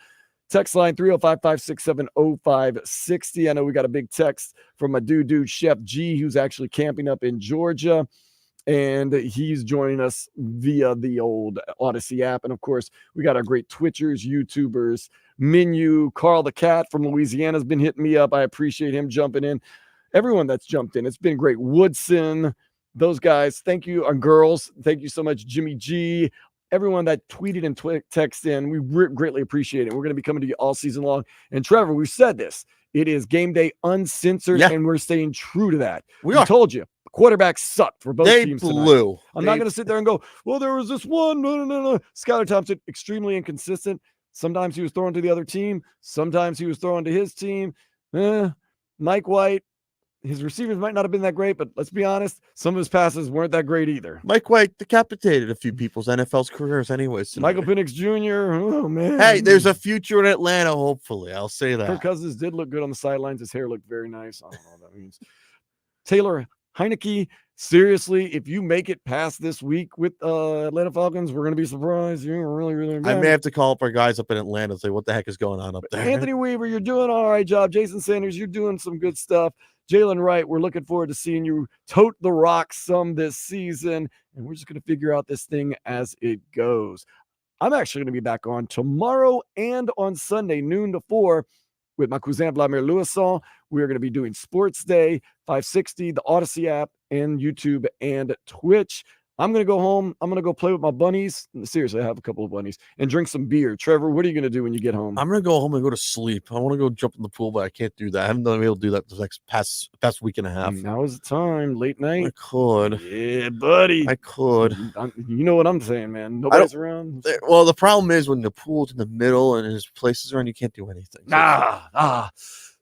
text line 305-567-0560. I know we got a big text from my dude Chef G, who's actually camping up in Georgia, and he's joining us via the old Odyssey app. And of course, we got our great Twitchers, YouTubers, Menu, Carl the Cat from Louisiana has been hitting me up. I appreciate him jumping in. Everyone that's jumped in, it's been great. Woodson, those guys, thank you. And girls, thank you so much. Jimmy G, everyone that tweeted and texted in, we greatly appreciate it. We're going to be coming to you all season long. And Trevor, we've said this. It is Game Day Uncensored, and we're staying true to that. We told you, quarterbacks sucked for both teams tonight. I'm not going to sit there and go, well, there was this one. No. Skylar Thompson, extremely inconsistent. Sometimes he was throwing to the other team. Sometimes he was throwing to his team. Mike White, his receivers might not have been that great, but let's be honest, some of his passes weren't that great either. Mike White decapitated a few people's NFL's careers anyways tonight. Michael Penix Jr., oh, man. Hey, there's a future in Atlanta, hopefully. I'll say that. Kirk Cousins did look good on the sidelines. His hair looked very nice. I don't know what that means. Taylor Heineke, seriously, if you make it past this week with Atlanta Falcons, we're going to be surprised. You're really bad. I may have to call up our guys up in Atlanta and say, what the heck is going on up there? Anthony Weaver, you're doing all right job. Jason Sanders, you're doing some good stuff. Jalen Wright, we're looking forward to seeing you tote the rock some this season, and we're just going to figure out this thing as it goes. I'm actually going to be back on tomorrow and on Sunday, noon to 4, with my cousin Vladimir Louison. We're going to be doing Sports Day, 560, the Odyssey app, and YouTube and Twitch. I'm going to go home. I'm going to go play with my bunnies. Seriously, I have a couple of bunnies. And drink some beer. Trevor, what are you going to do when you get home? I'm going to go home and go to sleep. I want to go jump in the pool, but I can't do that. I haven't been able to do that the past week and a half. Now is the time. Late night. I could. Yeah, buddy. I could. You know what I'm saying, man. Nobody's around. Well, the problem is when the pool's in the middle and his place is around, you can't do anything.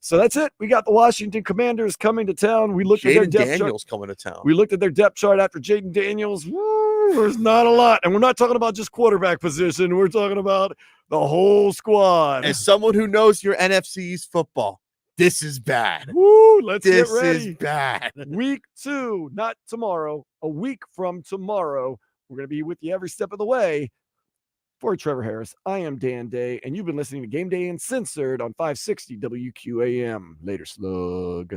So that's it. We got the Washington Commanders coming to town. We looked at their depth Daniels chart. coming to town. We looked at their depth chart after Jaden Daniels. Woo, there's not a lot. And we're not talking about just quarterback position. We're talking about the whole squad. As someone who knows your NFC's football, this is bad. Woo, let's get ready. This is bad. Week 2, not tomorrow. A week from tomorrow, we're going to be with you every step of the way. For Trevor Harris, I am Dan Day, and you've been listening to Game Day Uncensored on 560 WQAM. Later, slug.